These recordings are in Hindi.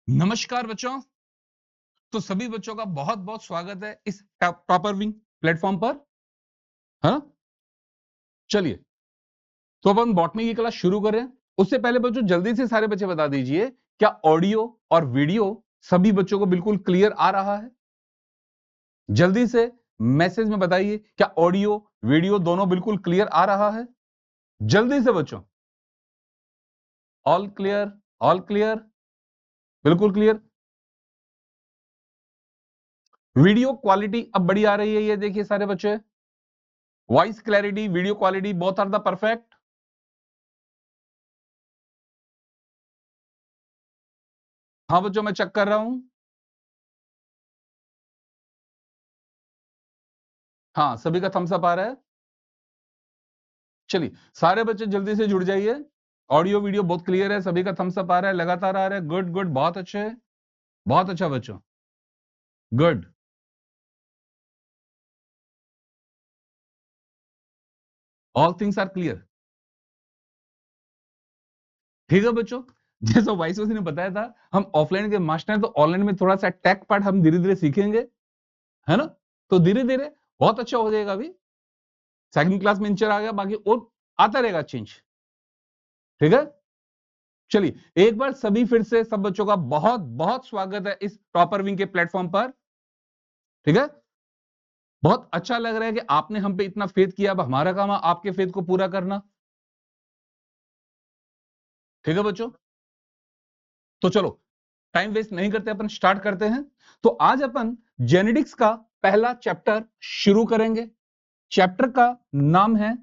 नमस्कार बच्चों। तो सभी बच्चों का बहुत बहुत स्वागत है इस टॉपर विंग प्लेटफॉर्म पर। है ना? चलिए, तो अपन बॉटनी की क्लास शुरू करें। उससे पहले बच्चों जल्दी से सारे बच्चे बता दीजिए, क्या ऑडियो और वीडियो सभी बच्चों को बिल्कुल क्लियर आ रहा है? जल्दी से मैसेज में बताइए, क्या ऑडियो वीडियो दोनों बिल्कुल क्लियर आ रहा है? जल्दी से बच्चों। ऑल क्लियर, ऑल क्लियर, बिल्कुल क्लियर। वीडियो क्वालिटी अब बड़ी आ रही है, ये देखिए सारे बच्चे। Voice clarity, video quality both are the perfect. हाँ बच्चों, मैं चेक कर रहा हूं। हाँ, सभी का थम्स अप आ रहा है। चलिए, सारे बच्चे जल्दी से जुड़ जाइए। ऑडियो वीडियो बहुत क्लियर है, सभी का थम्स अप आ रहा है, लगातार आ रहा है। गुड गुड, बहुत अच्छे, बहुत अच्छा बच्चों, good. All things are clear. ठीक है बच्चों, जैसा वाइस ने बताया था, हम ऑफलाइन के मास्टर हैं, तो ऑनलाइन में थोड़ा सा टेक पार्ट हम धीरे धीरे सीखेंगे, है ना? तो धीरे धीरे बहुत अच्छा हो जाएगा। अभी सेकंड क्लास में इंचर आ गया, बाकी और आता रहेगा चेंज। ठीक है, चलिए एक बार सभी फिर से सब बच्चों का बहुत बहुत स्वागत है इस टॉपर विंग के प्लेटफॉर्म पर। ठीक है, बहुत अच्छा लग रहा है कि आपने हम पे इतना फेथ किया। अब हमारा काम है आपके फेथ को पूरा करना। ठीक है बच्चों, तो चलो टाइम वेस्ट नहीं करते, अपन स्टार्ट करते हैं। तो आज अपन जेनेटिक्स का पहला चैप्टर शुरू करेंगे। चैप्टर का नाम है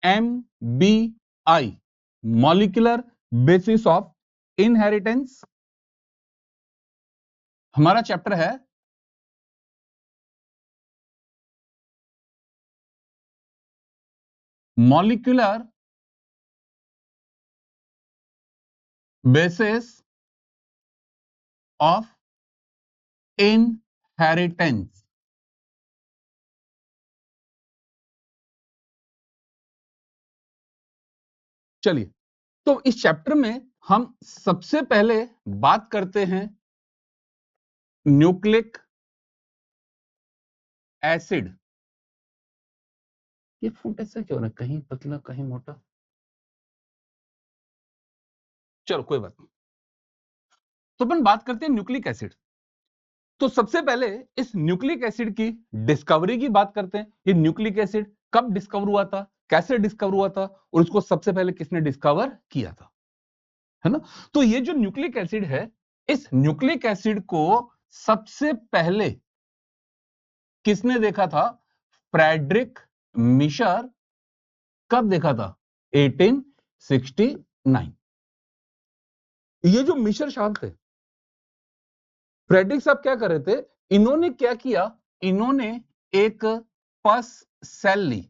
MBI, molecular basis of inheritance. हमारा चैप्टर है मॉलिक्यूलर बेसिस ऑफ इनहेरिटेंस। चलिए, तो इस चैप्टर में हम सबसे पहले बात करते हैं न्यूक्लिक एसिड। ये फुट ऐसा क्यों रहा है, कहीं पतला कहीं मोटा? चलो कोई बात नहीं, तो अपन बात करते हैं न्यूक्लिक एसिड। तो सबसे पहले इस न्यूक्लिक एसिड की डिस्कवरी की बात करते हैं। ये न्यूक्लिक एसिड कब डिस्कवर हुआ था, कैसे डिस्कवर हुआ था, और इसको सबसे पहले किसने डिस्कवर किया था, है ना? तो ये जो न्यूक्लिक एसिड है, इस न्यूक्लिक एसिड को सबसे पहले किसने देखा था? Friedrich Miescher. कब देखा था? 1869। ये जो मिशर साहब थे, फ्रेडरिक साहब क्या कर रहे थे, इन्होंने क्या किया, इन्होंने एक पस सेल ली।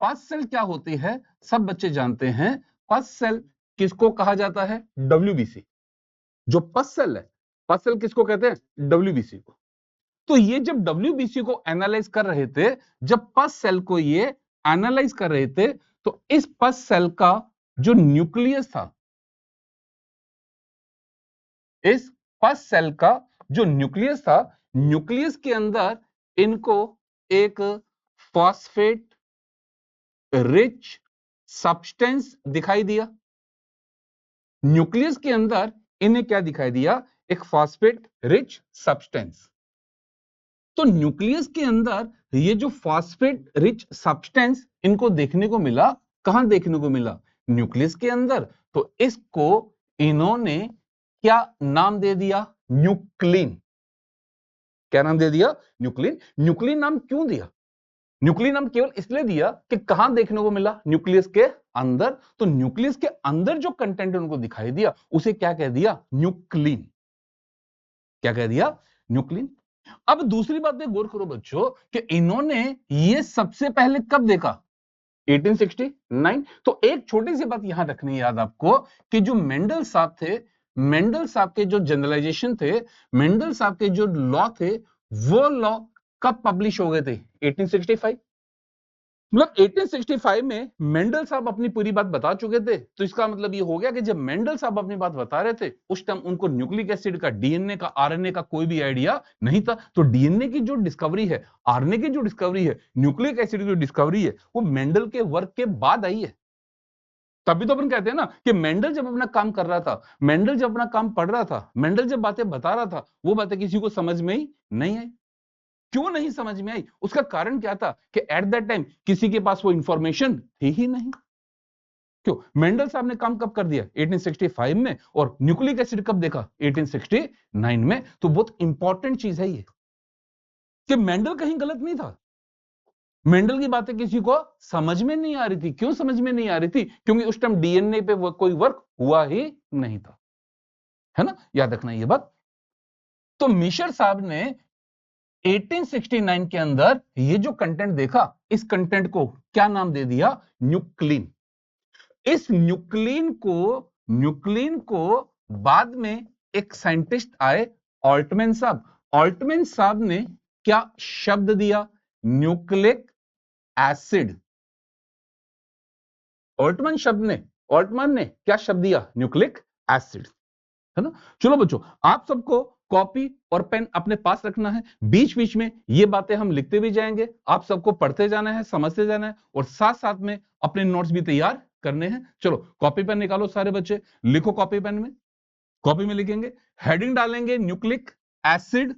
पस सेल क्या होती है, सब बच्चे जानते हैं। पस सेल किसको कहा जाता है? WBC। जो पस सेल है, पस सेल किसको कहते हैं? WBC को। तो ये जब WBC को एनालाइज कर रहे थे, जब पस सेल को ये एनालाइज कर रहे थे, तो इस पस सेल का जो न्यूक्लियस था, इस पस सेल का जो न्यूक्लियस था, न्यूक्लियस के अंदर इनको एक फॉस्फेट रिच सब्सटेंस दिखाई दिया। न्यूक्लियस के अंदर इन्हें क्या दिखाई दिया? एक फॉस्फेट रिच सब्सटेंस। तो न्यूक्लियस के अंदर ये जो फॉस्फेट रिच सब्सटेंस इनको देखने को मिला, कहां देखने को मिला? न्यूक्लियस के अंदर। तो इसको इन्होंने क्या नाम दे दिया? न्यूक्लिन। क्या नाम दे दिया? न्यूक्लिन। न्यूक्लिन नाम क्यों दिया? न्यूक्लिन नाम केवल इसलिए दिया कि कहां देखने को मिला? न्यूक्लियस के अंदर। तो न्यूक्लियस के अंदर जो कंटेंट उनको दिखाई दिया, उसे क्या कह दिया? न्यूक्लिन। क्या कह दिया? न्यूक्लिन। अब दूसरी बात पे गौर करो बच्चों, कि इन्होंने ये सबसे पहले कब देखा? 1869। तो एक छोटी सी बात यहां रखनी याद आपको, कि जो मेंडल साहब थे, मेंडल साहब के जो जनरलाइजेशन थे, मेंडल साहब के जो लॉ थे, वो लॉ कब पब्लिश हो गए थे? 1865। मतलब 1865 में मेंडल साहब अपनी पूरी बात बता चुके थे, तो इसका मतलब ये हो गया कि जब मेंडल साहब अपनी बात बता रहे थे उस टाइम उनको न्यूक्लिक एसिड का, डीएनए का, आरएनए का कोई भी आइडिया नहीं था। तो डीएनए की जो डिस्कवरी है, आरएनए की जो डिस्कवरी है, न्यूक्लिक एसिड की जो डिस्कवरी है, वो मेंडल के वर्क के बाद आई है। तभी तो अपन कहते हैं ना कि मेंडल जब अपना काम कर रहा था, मेंडल जब अपना काम पढ़ रहा था, मेंडल जब बातें बता रहा था, वो बातें किसी को समझ में ही नहीं आई। क्यों नहीं समझ में आई? उसका कारण क्या था कि एट दैट टाइम किसी के पास वो इंफॉर्मेशन थी ही नहीं। क्यों? मेंडल साहब ने काम कब कर दिया? 1865 में। और न्यूक्लिक एसिड कब देखा? 1869 में। तो बहुत इंपॉर्टेंट चीज है ये कि मेंडल कहीं गलत नहीं था। मेंडल की बातें किसी को समझ में नहीं आ रही थी। क्यों समझ में नहीं आ रही थी? क्योंकि उस टाइम डीएनए पे कोई वर्क हुआ ही नहीं था, है ना? याद रखना ये बात। तो मिशर साहब ने 1869 के अंदर ये जो कंटेंट देखा, इस कंटेंट को क्या नाम दे दिया? न्यूक्लिन। इस न्यूक्लिन को बाद में एक साइंटिस्ट आए, ऑल्टमैन साहब। ऑल्टमैन साहब ने क्या शब्द दिया? Nucleic acid. ऑल्टमैन ने क्या शब्द दिया? न्यूक्लिक एसिड, है ना? चलो बच्चों, आप सबको कॉपी और पेन अपने पास रखना है। बीच बीच में ये बातें हम लिखते भी जाएंगे, आप सबको पढ़ते जाना है, समझते जाना है, और साथ साथ में अपने नोट्स भी तैयार करने हैं। चलो कॉपी पेन निकालो सारे बच्चे, लिखो कॉपी पेन में। कॉपी में लिखेंगे, हेडिंग डालेंगे nucleic acid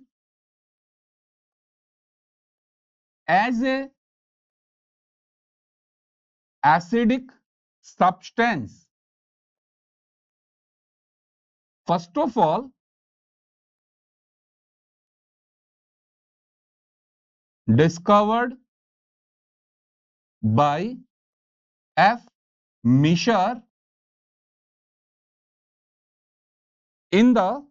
as a acidic substance. First of all discovered by F. Misher in the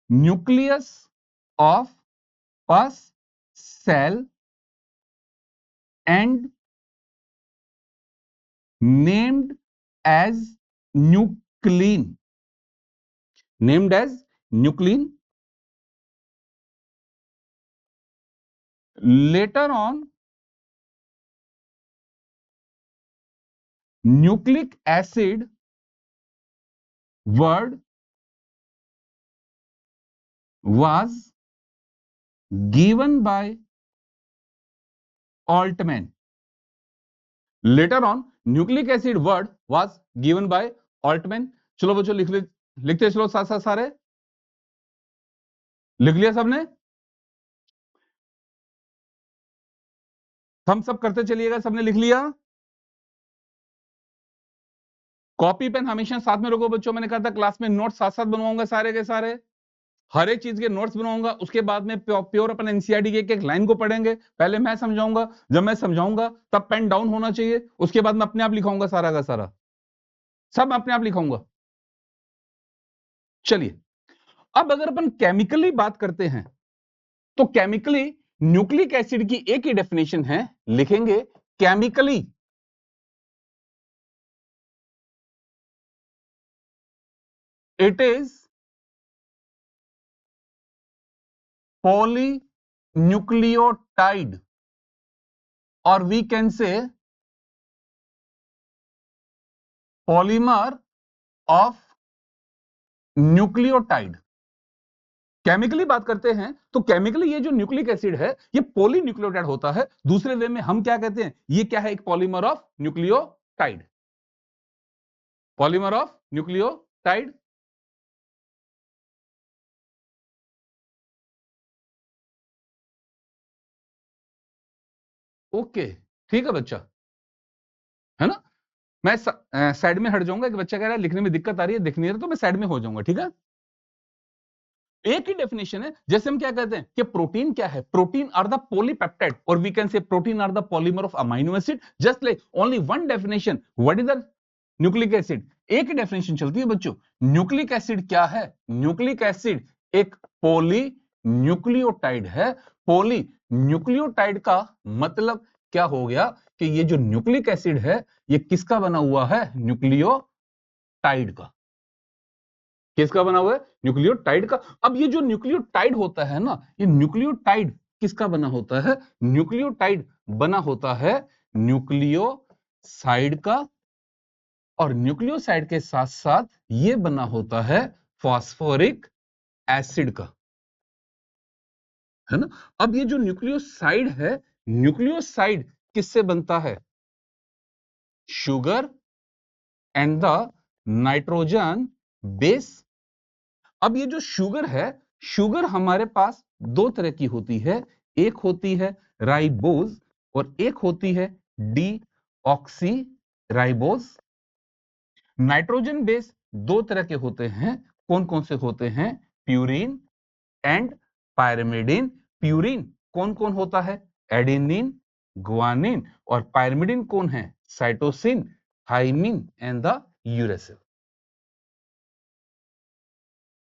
nucleus of pus cell and named as nuclein. Named as nuclein. Later on, nucleic acid word was given by Altman. Later on, nucleic acid word was given by Altman. चलो बच्चों लिखते चलो साथ साथ सारे। लिख लिया सबने? हम सब करते चलिएगा। सबने लिख लिया? कॉपी पेन हमेशा साथ में रखो बच्चों। मैंने कहा था क्लास में नोट्स साथ साथ बनवाऊंगा, सारे के सारे, हर एक चीज के नोट्स बनाऊंगा। उसके बाद में प्योर अपन एनसीईआरटी के एक लाइन को पढ़ेंगे। पहले मैं समझाऊंगा, जब मैं समझाऊंगा तब पेन डाउन होना चाहिए। उसके बाद मैं अपने आप लिखाऊंगा सारा का सारा, सब अपने आप लिखाऊंगा। चलिए, अब अगर अपन केमिकली बात करते हैं तो केमिकली न्यूक्लिक एसिड की एक ही डेफिनेशन है, लिखेंगे chemically it is polynucleotide, or we can say polymer of nucleotide। Chemically बात करते हैं तो केमिकली ये जो न्यूक्लिक एसिड है ये पॉलीन्यूक्लियोटाइड होता है। दूसरे वे में हम क्या कहते हैं? ये क्या है? एक polymer of nucleotide. Polymer of nucleotide. Okay, ठीक है बच्चा, है ना? मैं साइड में हट जाऊंगा। एक बच्चा कह रहा है लिखने में दिक्कत आ रही है, दिख नहीं रहा, तो मैं साइड में हो जाऊंगा, ठीक है? एक ही डेफिनेशन है। जैसे हम क्या कहते हैं कि प्रोटीन क्या है? प्रोटीन आर द पॉलीपेप्टाइड, और we can say protein are the polymer of amino acid. Just like only one definition, what is the nucleic acid? एक ही डेफिनेशन चलती है बच्चों। न्यूक्लिक एसिड क्या है? न्यूक्लिक एसिड एक पॉली न्यूक्लियोटाइड है। पॉली न्यूक्लियोटाइड का मतलब क्या हो गया कि ये जो न्यूक्लिक एसिड है ये किसका बना हुआ है? न्यूक्लियोटाइड का। किसका बना हुआ है? न्यूक्लियोटाइड का। अब ये जो न्यूक्लियोटाइड होता है ना, ये न्यूक्लियोटाइड किसका बना होता है? न्यूक्लियोटाइड बना होता है न्यूक्लियोसाइड का, और न्यूक्लियोसाइड के साथ साथ ये बना होता है फास्फोरिक एसिड का, है ना। अब ये जो न्यूक्लियोसाइड है, न्यूक्लियोसाइड किससे बनता है? Sugar and the nitrogen base. अब ये जो शुगर है, शुगर हमारे पास दो तरह की होती है, एक होती है राइबोज और एक होती है D oxy ribose. Nitrogen base दो तरह के होते हैं, कौन कौन से होते हैं? Purine and pyrimidine. प्यूरिन कौन कौन होता है? एडेनिन, गुआनिन, और पायरिमिडीन कौन है? Cytosine, thymine and the uracil.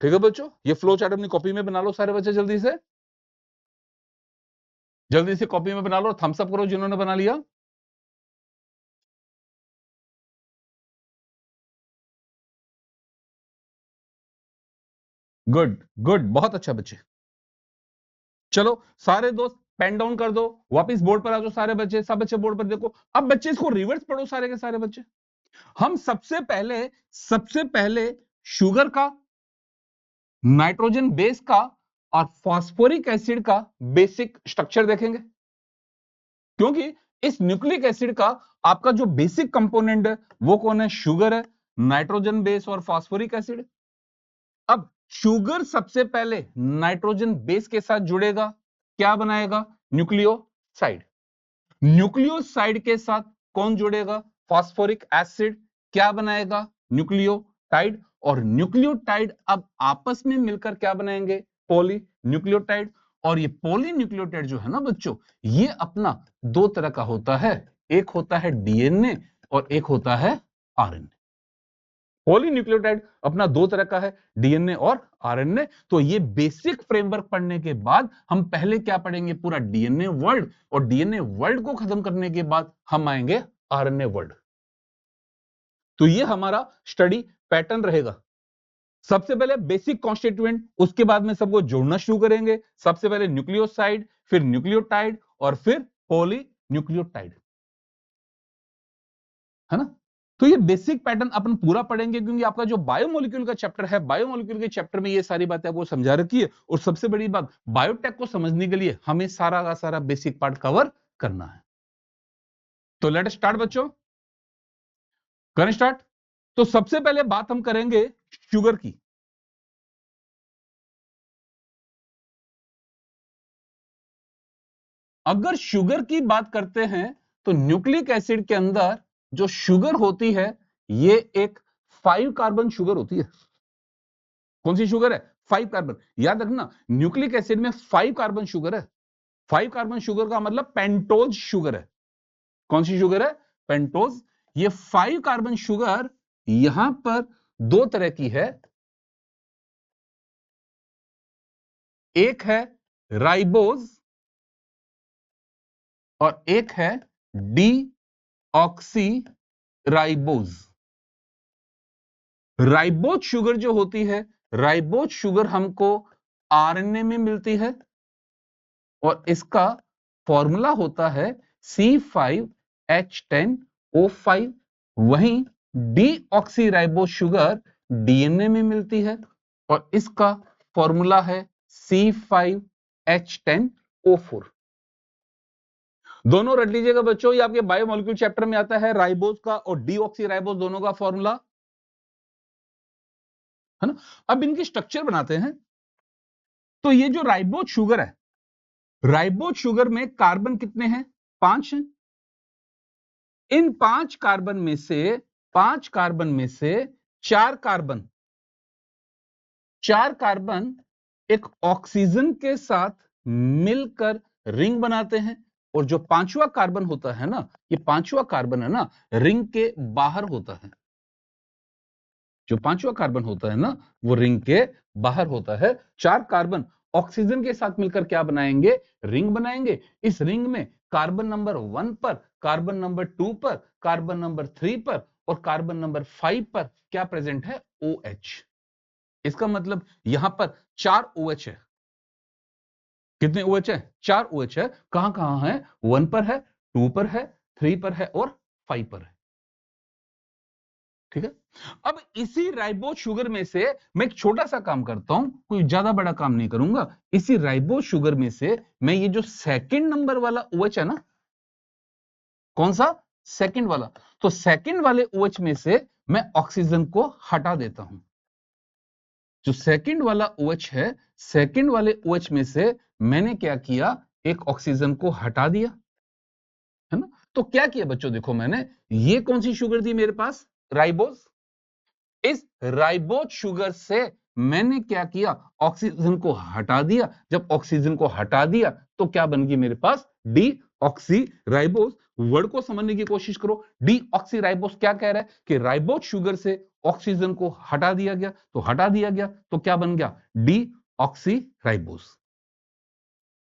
ठीक है बच्चों, ये फ्लो चार्ट अपनी कॉपी में बना लो सारे बच्चे, जल्दी से कॉपी में बना लो, थम्स अप करो जिन्होंने बना लिया। गुड गुड, बहुत अच्छा बच्चे। चलो सारे दोस्त पेन डाउन कर दो, वापस बोर्ड पर आ जाओ सारे बच्चे, सब बच्चे बोर्ड पर देखो। अब बच्चे इसको रिवर्स पढ़ो सारे के सारे बच्चे। हम सबसे पहले शुगर का, नाइट्रोजन बेस का और फास्फोरिक एसिड का बेसिक स्ट्रक्चर देखेंगे, क्योंकि इस न्यूक्लिक एसिड का आपका जो बेसिक कंपोनेंट है वो कौन है? शुगर है, नाइट्रोजन बेस और फास्फोरिक एसिड। अब शुगर सबसे पहले नाइट्रोजन बेस के साथ जुड़ेगा, क्या बनाएगा? न्यूक्लियोसाइड। न्यूक्लियोसाइड के साथ कौन जुड़ेगा? फास्फोरिक एसिड, क्या बनाएगा? न्यूक्लियोटाइड। और न्यूक्लियोटाइड अब आपस में मिलकर क्या बनाएंगे? Poly nucleotide. और ये पॉली न्यूक्लियोटाइड जो है ना बच्चों, ये अपना दो तरह का होता है, एक होता है डीएनए और एक होता है आरएनए। पॉलीन्यूक्लियोटाइड अपना दो तरह का है, डीएनए और आरएनए। तो ये बेसिक फ्रेमवर्क पढ़ने के बाद हम पहले क्या पढ़ेंगे? पूरा डीएनए वर्ल्ड, और डीएनए वर्ल्ड को खत्म करने के बाद हम आएंगे आरएनए वर्ल्ड। तो ये हमारा स्टडी पैटर्न रहेगा। सबसे पहले बेसिक कॉन्स्टिट्यूएंट, उसके बाद में सबको जोड़ना शुरू करेंगे। सबसे पहले न्यूक्लियोसाइड, फिर न्यूक्लियोटाइड और फिर पॉलीन्यूक्लियोटाइड, है ना। तो ये बेसिक पैटर्न अपन पूरा पढ़ेंगे, क्योंकि आपका जो बायोमोलिक्यूल का चैप्टर है, बायोमोलिक्यूल के चैप्टर में ये सारी बातें आपको समझा रखी है। और सबसे बड़ी बात, बायोटेक को समझने के लिए हमें सारा का सारा बेसिक पार्ट कवर करना है। तो लेट स्टार्ट बच्चों, करें स्टार्ट। तो सबसे पहले बात हम करेंगे शुगर की। अगर शुगर की बात करते हैं तो न्यूक्लिक एसिड के अंदर जो शुगर होती है, ये एक 5 कार्बन शुगर होती है। कौन सी शुगर है? 5 कार्बन। याद रखना, न्यूक्लिक एसिड में 5 कार्बन शुगर है। 5 कार्बन शुगर का मतलब पेंटोज शुगर है। कौन सी शुगर है? पेंटोज। ये 5 कार्बन शुगर यहां पर दो तरह की है, एक है राइबोज और एक है D oxy ribose. Ribose sugar जो होती है, राइबोज शुगर हमको आरएनए में मिलती है और इसका फॉर्मूला होता है C5H10O5। वहीं डीऑक्सीराइबोज शुगर डीएनए में मिलती है और इसका फॉर्मूला है C5H10O4। दोनों रट लीजिएगा बच्चों, ये आपके बायोमोलिक्यूल चैप्टर में आता है, राइबोज का और डीऑक्सीराइबोज दोनों का फॉर्मूला, है ना। अब इनकी स्ट्रक्चर बनाते हैं। तो ये जो राइबोज शुगर है, राइबोज शुगर में कार्बन कितने हैं? 5 हैं। इन 5 कार्बन में से 4 कार्बन एक ऑक्सीजन के साथ मिलकर रिंग बनाते हैं, और जो पांचवा कार्बन होता है ना, ये पांचवा कार्बन है ना, रिंग के बाहर होता है। जो पांचवा कार्बन होता है ना, वो रिंग के बाहर होता है। 4 कार्बन ऑक्सीजन के साथ मिलकर क्या बनाएंगे? रिंग बनाएंगे। इस रिंग में कार्बन नंबर 1 पर, कार्बन नंबर 2 पर, कार्बन नंबर 3 पर और कार्बन नंबर 5 पर क्या प्रेजेंट है? OH। इसका मतलब यहां पर 4 OH है। कितने OH है? 4 OH है। कहां कहां है? 1 पर है, 2 पर है, 3 पर है और 5 पर है। ठीक है। अब इसी राइबोज शुगर में से मैं एक छोटा सा काम करता हूं, कोई ज्यादा बड़ा काम नहीं करूंगा। इसी राइबोज शुगर में से मैं ये जो सेकंड नंबर वाला OH है ना, कौन सा? सेकंड वाला। तो सेकंड वाले OH में से मैं ऑक्सीजन को हटा देता हूं। जो सेकंड वाला OH है, सेकंड वाले OH में से मैंने क्या किया? एक ऑक्सीजन को हटा दिया, है ना। तो क्या किया बच्चों? देखो मैंने, ये कौन सी शुगर थी मेरे पास? राइबोज। इस राइबोज शुगर से मैंने क्या किया? ऑक्सीजन को हटा दिया। जब ऑक्सीजन को हटा दिया तो क्या बन गई मेरे पास? Deoxyribose. वर्ड को समझने की कोशिश करो। डी ऑक्सी राइबोज क्या कह रहा है कि राइबोज शुगर से ऑक्सीजन को हटा दिया गया, तो हटा दिया गया तो क्या बन गया? D oxy ribose.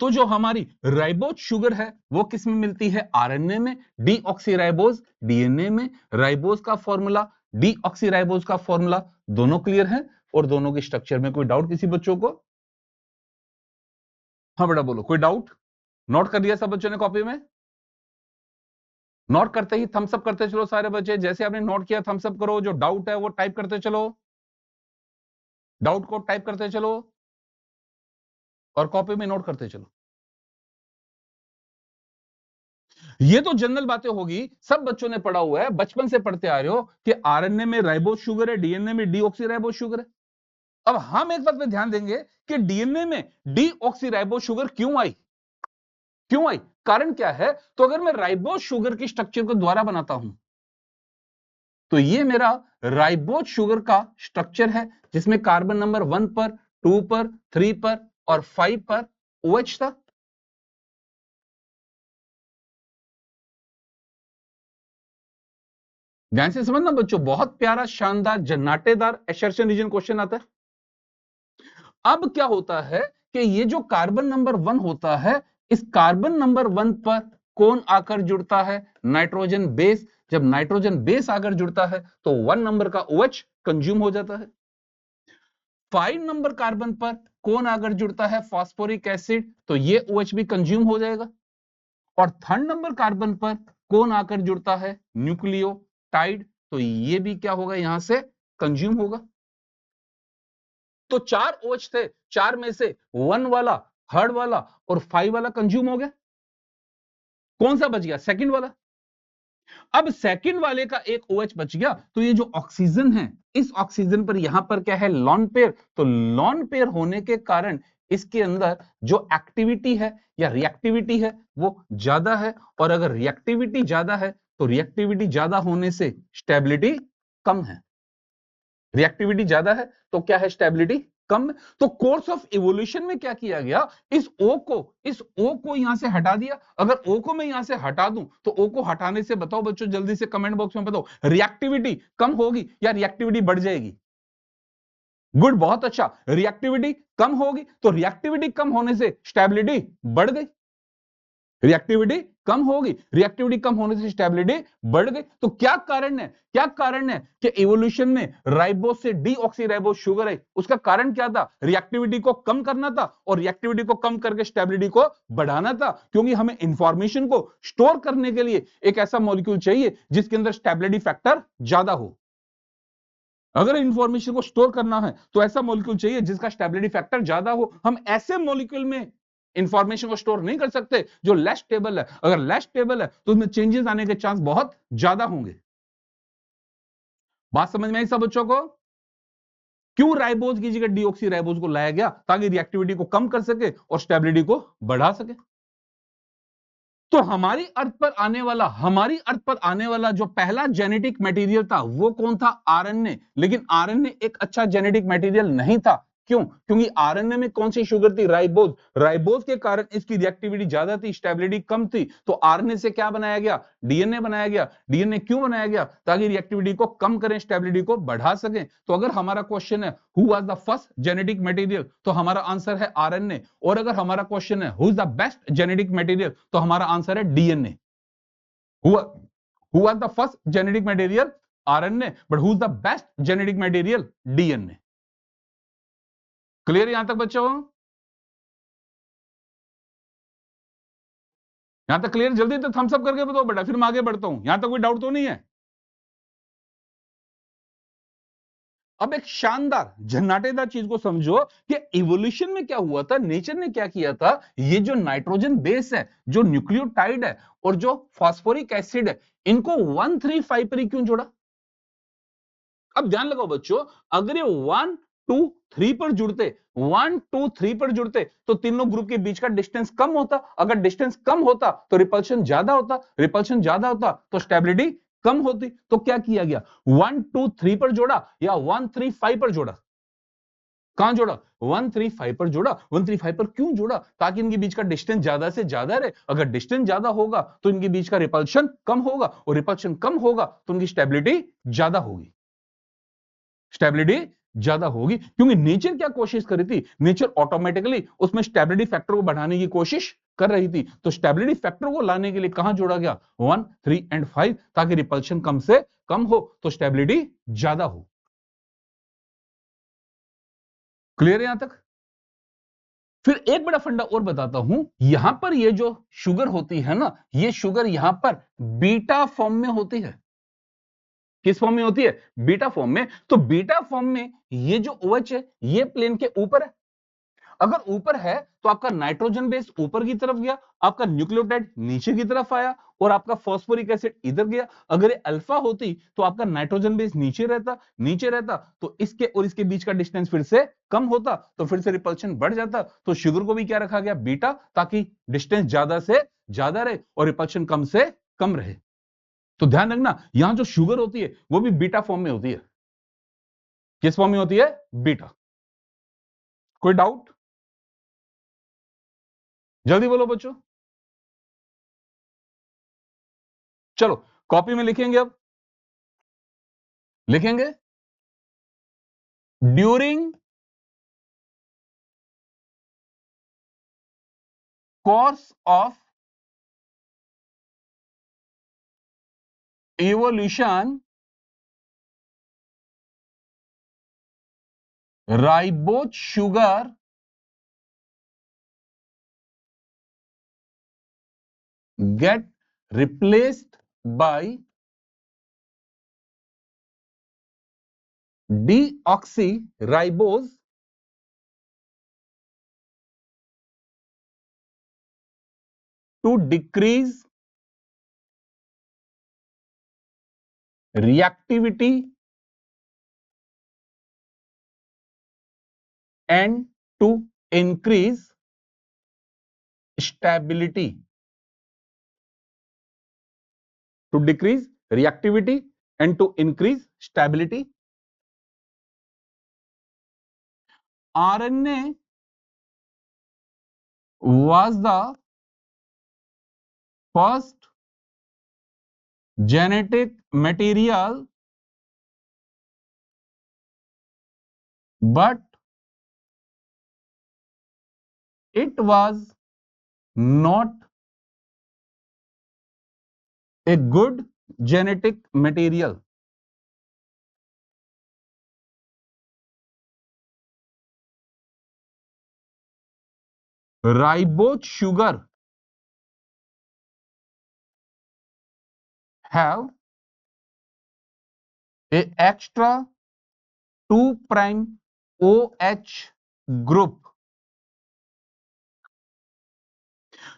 तो जो हमारी राइबोज शुगर है वो किस में मिलती है? आरएनए में। डीऑक्सीराइबोज डीएनए में। राइबोज का फॉर्मूला, डीऑक्सीराइबोज का फॉर्मूला, दोनों क्लियर है। और दोनों के स्ट्रक्चर में कोई डाउट किसी बच्चों को? हाँ बेटा बोलो, कोई डाउट? नोट कर लिया सब बच्चों ने कॉपी में? नोट करते ही थम्स अप करते चलो सारे बच्चे। जैसे आपने नोट किया थम्स अप करो, जो डाउट है वो टाइप करते चलो, डाउट को टाइप करते चलो और कॉपी में नोट करते चलो। ये तो जनरल बातें होगी, सब बच्चों ने पढ़ा हुआ है, बचपन से पढ़ते आ रहे हो कि आरएनए में राइबोज शुगर है, डीएनए में डीऑक्सीराइबोज शुगर है। अब हम एक बात पे ध्यान देंगे कि डीएनए में डीऑक्सीराइबोज शुगर क्यों आई? क्यों आई? कारण क्या है? तो अगर मैं राइबोज शुगर की स्ट्रक्चर को दोबारा बनाता हूं, तो ये मेरा राइबोज शुगर का स्ट्रक्चर है, जिसमें कार्बन नंबर 1 पर, 2 पर, 3 पर और 5 पर OH था। ध्यान से समझना बच्चों, बहुत प्यारा, शानदार, जन्नाटेदार एसर्शन रीजन क्वेश्चन आता है। अब क्या होता है कि ये जो कार्बन नंबर 1 होता है, इस कार्बन नंबर 1 पर कौन आकर जुड़ता है? Nitrogen base. जब नाइट्रोजन बेस आकर जुड़ता है तो 1 नंबर का OH कंज्यूम हो जाता है। 5 नंबर कार्बन पर कौन आकर जुड़ता है? Phosphoric acid. तो ये OH भी कंज्यूम हो जाएगा। और 3rd नंबर कार्बन पर कौन आकर जुड़ता है? न्यूक्लियोटाइड। तो ये भी क्या होगा? यहां से कंज्यूम होगा। तो 4 OH थे, 4 में से 1 वाला, 3rd वाला और 5 वाला कंज्यूम हो गया। कौन सा बच गया? सेकंड वाला। अब सेकंड वाले का एक OH बच गया, तो ये जो ऑक्सीजन है, इस ऑक्सीजन पर यहां पर क्या है? Lone pair. तो लॉन पेयर होने के कारण इसके अंदर जो एक्टिविटी है या रिएक्टिविटी है वो ज्यादा है। और अगर रिएक्टिविटी ज्यादा है तो रिएक्टिविटी ज्यादा होने से स्टेबिलिटी कम है। रिएक्टिविटी ज्यादा है तो क्या है? स्टेबिलिटी कम। तो कोर्स ऑफ इवोल्यूशन में क्या किया गया? इस O को यहां से हटा दिया। अगर O को मैं यहां से हटा दूं तो O को हटाने से बताओ बच्चों, जल्दी से कमेंट बॉक्स में बताओ, रिएक्टिविटी कम होगी या रिएक्टिविटी बढ़ जाएगी? गुड, बहुत अच्छा। रिएक्टिविटी कम होगी, तो रिएक्टिविटी कम होने से स्टेबिलिटी बढ़ गई। रिएक्टिविटी कम होगी, रिएक्टिविटी कम होने से स्टेबिलिटी बढ़ गई। तो क्या कारण है? क्या कारण है कि इवोल्यूशन में राइबोज से डीऑक्सीराइबोज शुगर है? उसका कारण क्या था? रिएक्टिविटी को कम करना था और रिएक्टिविटी को कम करके स्टेबिलिटी को बढ़ाना था। क्योंकि हमें इंफॉर्मेशन को स्टोर करने के लिए एक ऐसा मॉलिक्यूल चाहिए जिसके अंदर स्टेबिलिटी फैक्टर ज्यादा हो। अगर इंफॉर्मेशन को स्टोर करना है तो ऐसा मॉलिक्यूल चाहिए जिसका स्टेबिलिटी फैक्टर ज्यादा हो। हम ऐसे मॉलिक्यूल में इंफॉर्मेशन को स्टोर नहीं कर सकते जो लेस स्टेबल है। अगर लेस स्टेबल है तो उसमें चेंजेस आने के चांस बहुत ज्यादा होंगे। बात समझ में आई सब बच्चों को? क्यों राइबोज की जगह डीऑक्सी राइबोज को लाया गया? ताकि रिएक्टिविटी को कम कर सके और स्टेबिलिटी को बढ़ा सके। तो हमारी अर्थ पर आने वाला जो पहला जेनेटिक मटेरियल था वो कौन था? आरएनए। लेकिन आरएनए एक अच्छा जेनेटिक मटेरियल नहीं था। क्यों? क्योंकि आरएनए में कौन सी शुगर थी? राइबोज। राइबोज के कारण इसकी रिएक्टिविटी ज्यादा थी, स्टेबिलिटी कम थी। तो आरएनए से क्या बनाया गया? डीएनए बनाया गया। डीएनए क्यों बनाया गया? ताकि रिएक्टिविटी को कम करें, स्टेबिलिटी को बढ़ा सकें। तो अगर हमारा क्वेश्चन है who was the first genetic material, तो हमारा आंसर है आरएनए। और अगर हमारा क्वेश्चन है who is the best genetic material, तो हमारा आंसर है DNA. Who was the first genetic material? RNA. But who is the best genetic material? DNA. Clear यहां तक बच्चों? यहां तक क्लियर? जल्दी तो थम्स अप करके बताओ बेटा, फिर मैं आगे बढ़ता हूं। यहां तक कोई डाउट तो नहीं है? अब एक शानदार झन्नाटेदार चीज को समझो कि इवोल्यूशन में क्या हुआ था, नेचर ने क्या किया था। ये जो नाइट्रोजन बेस है, जो न्यूक्लियोटाइड है और जो फास्फोरिक एसिड है, इनको 135 पर ही क्यों जोड़ा? अब ध्यान लगाओ बच्चों, अगर ये 1 2 3 पर जुड़ते, 1 2 3 पर जुड़ते तो तीनों ग्रुप के बीच का डिस्टेंस कम होता। अगर डिस्टेंस कम होता तो रिपल्शन ज्यादा होता, रिपल्शन ज्यादा होता तो स्टेबिलिटी कम होती। तो क्या किया गया, 1 2 3 पर जोड़ा या 1 3 5 पर जोड़ा? कहां जोड़ा? 135 पर जोड़ा। 135 पर क्यों जोड़ा? ताकि इनके बीच का डिस्टेंस ज्यादा से ज्यादा रहे। अगर डिस्टेंस ज्यादा होगा तो इनके बीच का रिपल्शन कम होगा, और रिपल्शन कम होगा तो उनकी स्टेबिलिटी ज्यादा होगी। स्टेबिलिटी ज्यादा होगी, क्योंकि नेचर क्या कोशिश कर रही थी, नेचर ऑटोमेटिकली उसमें स्टेबिलिटी फैक्टर को बढ़ाने की कोशिश कर रही थी। तो स्टेबिलिटी फैक्टर को लाने के लिए कहां जोड़ा गया, 1 3 एंड 5, ताकि रिपल्शन कम से कम हो तो स्टेबिलिटी ज्यादा हो। क्लियर है यहां तक? फिर एक बड़ा फंडा और बताता हूं। यहां पर ये जो शुगर होती है ना, ये शुगर यहां पर बीटा फॉर्म में होती है। किस फॉर्म में होती है? बीटा फॉर्म में। तो बीटा फॉर्म में ये जो OH है, ये प्लेन के ऊपर है। अगर ऊपर है तो आपका नाइट्रोजन बेस ऊपर की तरफ गया, आपका न्यूक्लियोटाइड नीचे की तरफ आया, और आपका फॉस्फोरिक एसिड इधर गया। अगर ये अल्फा होती तो आपका नाइट्रोजन बेस नीचे रहता, नीचे रहता तो इसके और इसके बीच का डिस्टेंस फिर से कम होता, तो फिर से रिपल्शन बढ़ जाता। तो शुगर को भी क्या रखा गया, बीटा, ताकि डिस्टेंस ज्यादा से ज्यादा रहे और रिपल्शन कम से कम रहे। तो ध्यान रखना, यहां जो शुगर होती है वो भी बीटा फॉर्म में होती है। किस फॉर्म में होती है? बीटा। कोई डाउट? जल्दी बोलो बच्चों। चलो कॉपी में लिखेंगे, अब लिखेंगे, during course of evolution ribose sugar get replaced by deoxyribose to decrease reactivity and to increase stability. To decrease reactivity and to increase stability. RNA was the first genetic material, but it was not a good genetic material. Ribose sugar have a extra 2' OH group.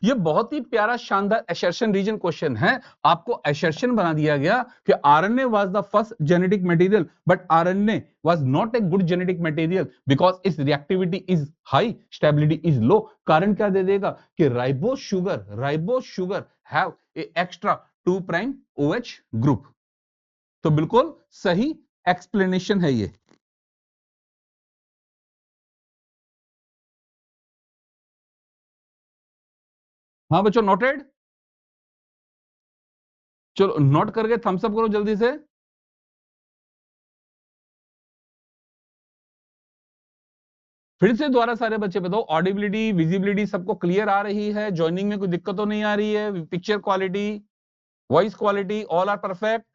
ये बहुत ही प्यारा शानदार एसर्शन रीजन क्वेश्चन है। आपको एसर्शन बना दिया गया कि RNA was the first genetic material, but RNA was not a good genetic material because it's reactivity is high, stability is low. कारण क्या दे देगा कि ribose sugar have a extra 2' OH group. तो बिल्कुल सही एक्सप्लेनेशन है ये। हाँ बच्चों, नोटेड? चलो नोट करके थम्स अप करो जल्दी से। फिर से दोबारा सारे बच्चे बताओ, ऑडिबिलिटी विजिबिलिटी सबको क्लियर आ रही है? ज्वाइनिंग में कोई दिक्कत तो नहीं आ रही है? Picture quality, voice quality, all are perfect?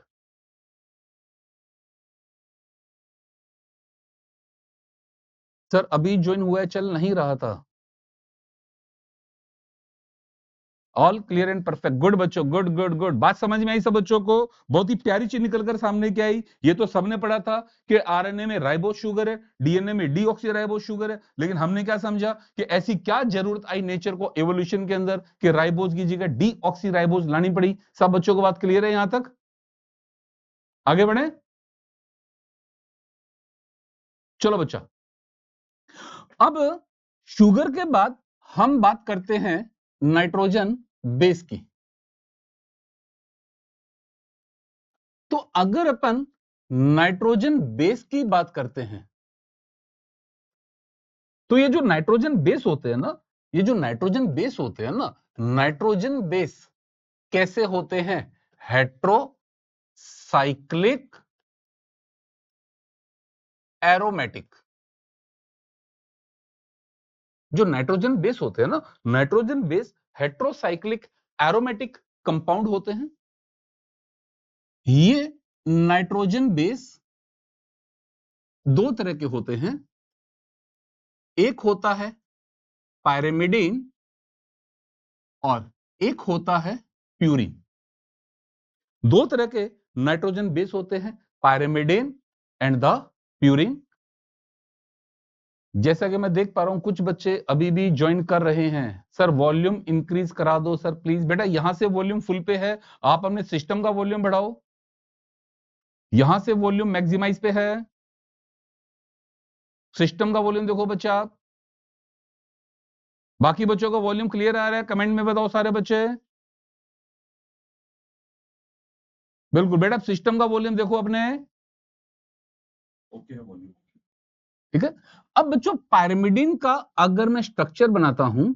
Sir अभी ज्वाइन हुआ है, चल नहीं रहा था। All clear and perfect, good बच्चों, गुड गुड गुड। बात समझ में आई सब बच्चों को? बहुत ही प्यारी चीज निकलकर सामने क्या आई? ये तो सबने पढ़ा था कि आरएनए में राइबोस शुगर है, डीएनए में डीऑक्सीराइबोस शुगर है, लेकिन हमने क्या समझा कि ऐसी क्या जरूरत आई नेचर को एवोल्यूशन के अंदर कि राइबोस की जगह डीऑक्सीराइबोस लानी पड़ी। सब बच्चों को बात क्लियर है यहां तक? आगे बढ़े, चलो बच्चा। अब शुगर के बाद हम बात करते हैं नाइट्रोजन बेस की। तो अगर अपन नाइट्रोजन बेस की बात करते हैं, तो ये जो नाइट्रोजन बेस होते हैं ना, ये जो नाइट्रोजन बेस होते हैं ना, नाइट्रोजन बेस कैसे होते हैं? Heterocyclic aromatic. जो नाइट्रोजन बेस होते हैं ना, nitrogen base heterocyclic aromatic compound होते हैं। ये नाइट्रोजन बेस दो तरह के होते हैं। एक होता है पायरिमिडीन और एक होता है प्यूरिन। दो तरह के नाइट्रोजन बेस होते हैं, पायरिमिडीन एंड द प्यूरिन। जैसा कि मैं देख पा रहा हूं कुछ बच्चे अभी भी ज्वाइन कर रहे हैं। सर वॉल्यूम इंक्रीज करा दो सर प्लीज। बेटा यहां से वॉल्यूम फुल पे है, आप अपने सिस्टम का वॉल्यूम बढ़ाओ। यहां से वॉल्यूम मैक्सिमाइज पे है, सिस्टम का वॉल्यूम देखो बच्चा आप। बाकी बच्चों का वॉल्यूम क्लियर आ रहा है? कमेंट में बताओ सारे बच्चे। बिल्कुल बेटा, सिस्टम का वॉल्यूम देखो अपने। ओके वॉल्यूम, ठीक है। अब बच्चों पायरिमिडीन का अगर मैं स्ट्रक्चर बनाता हूं,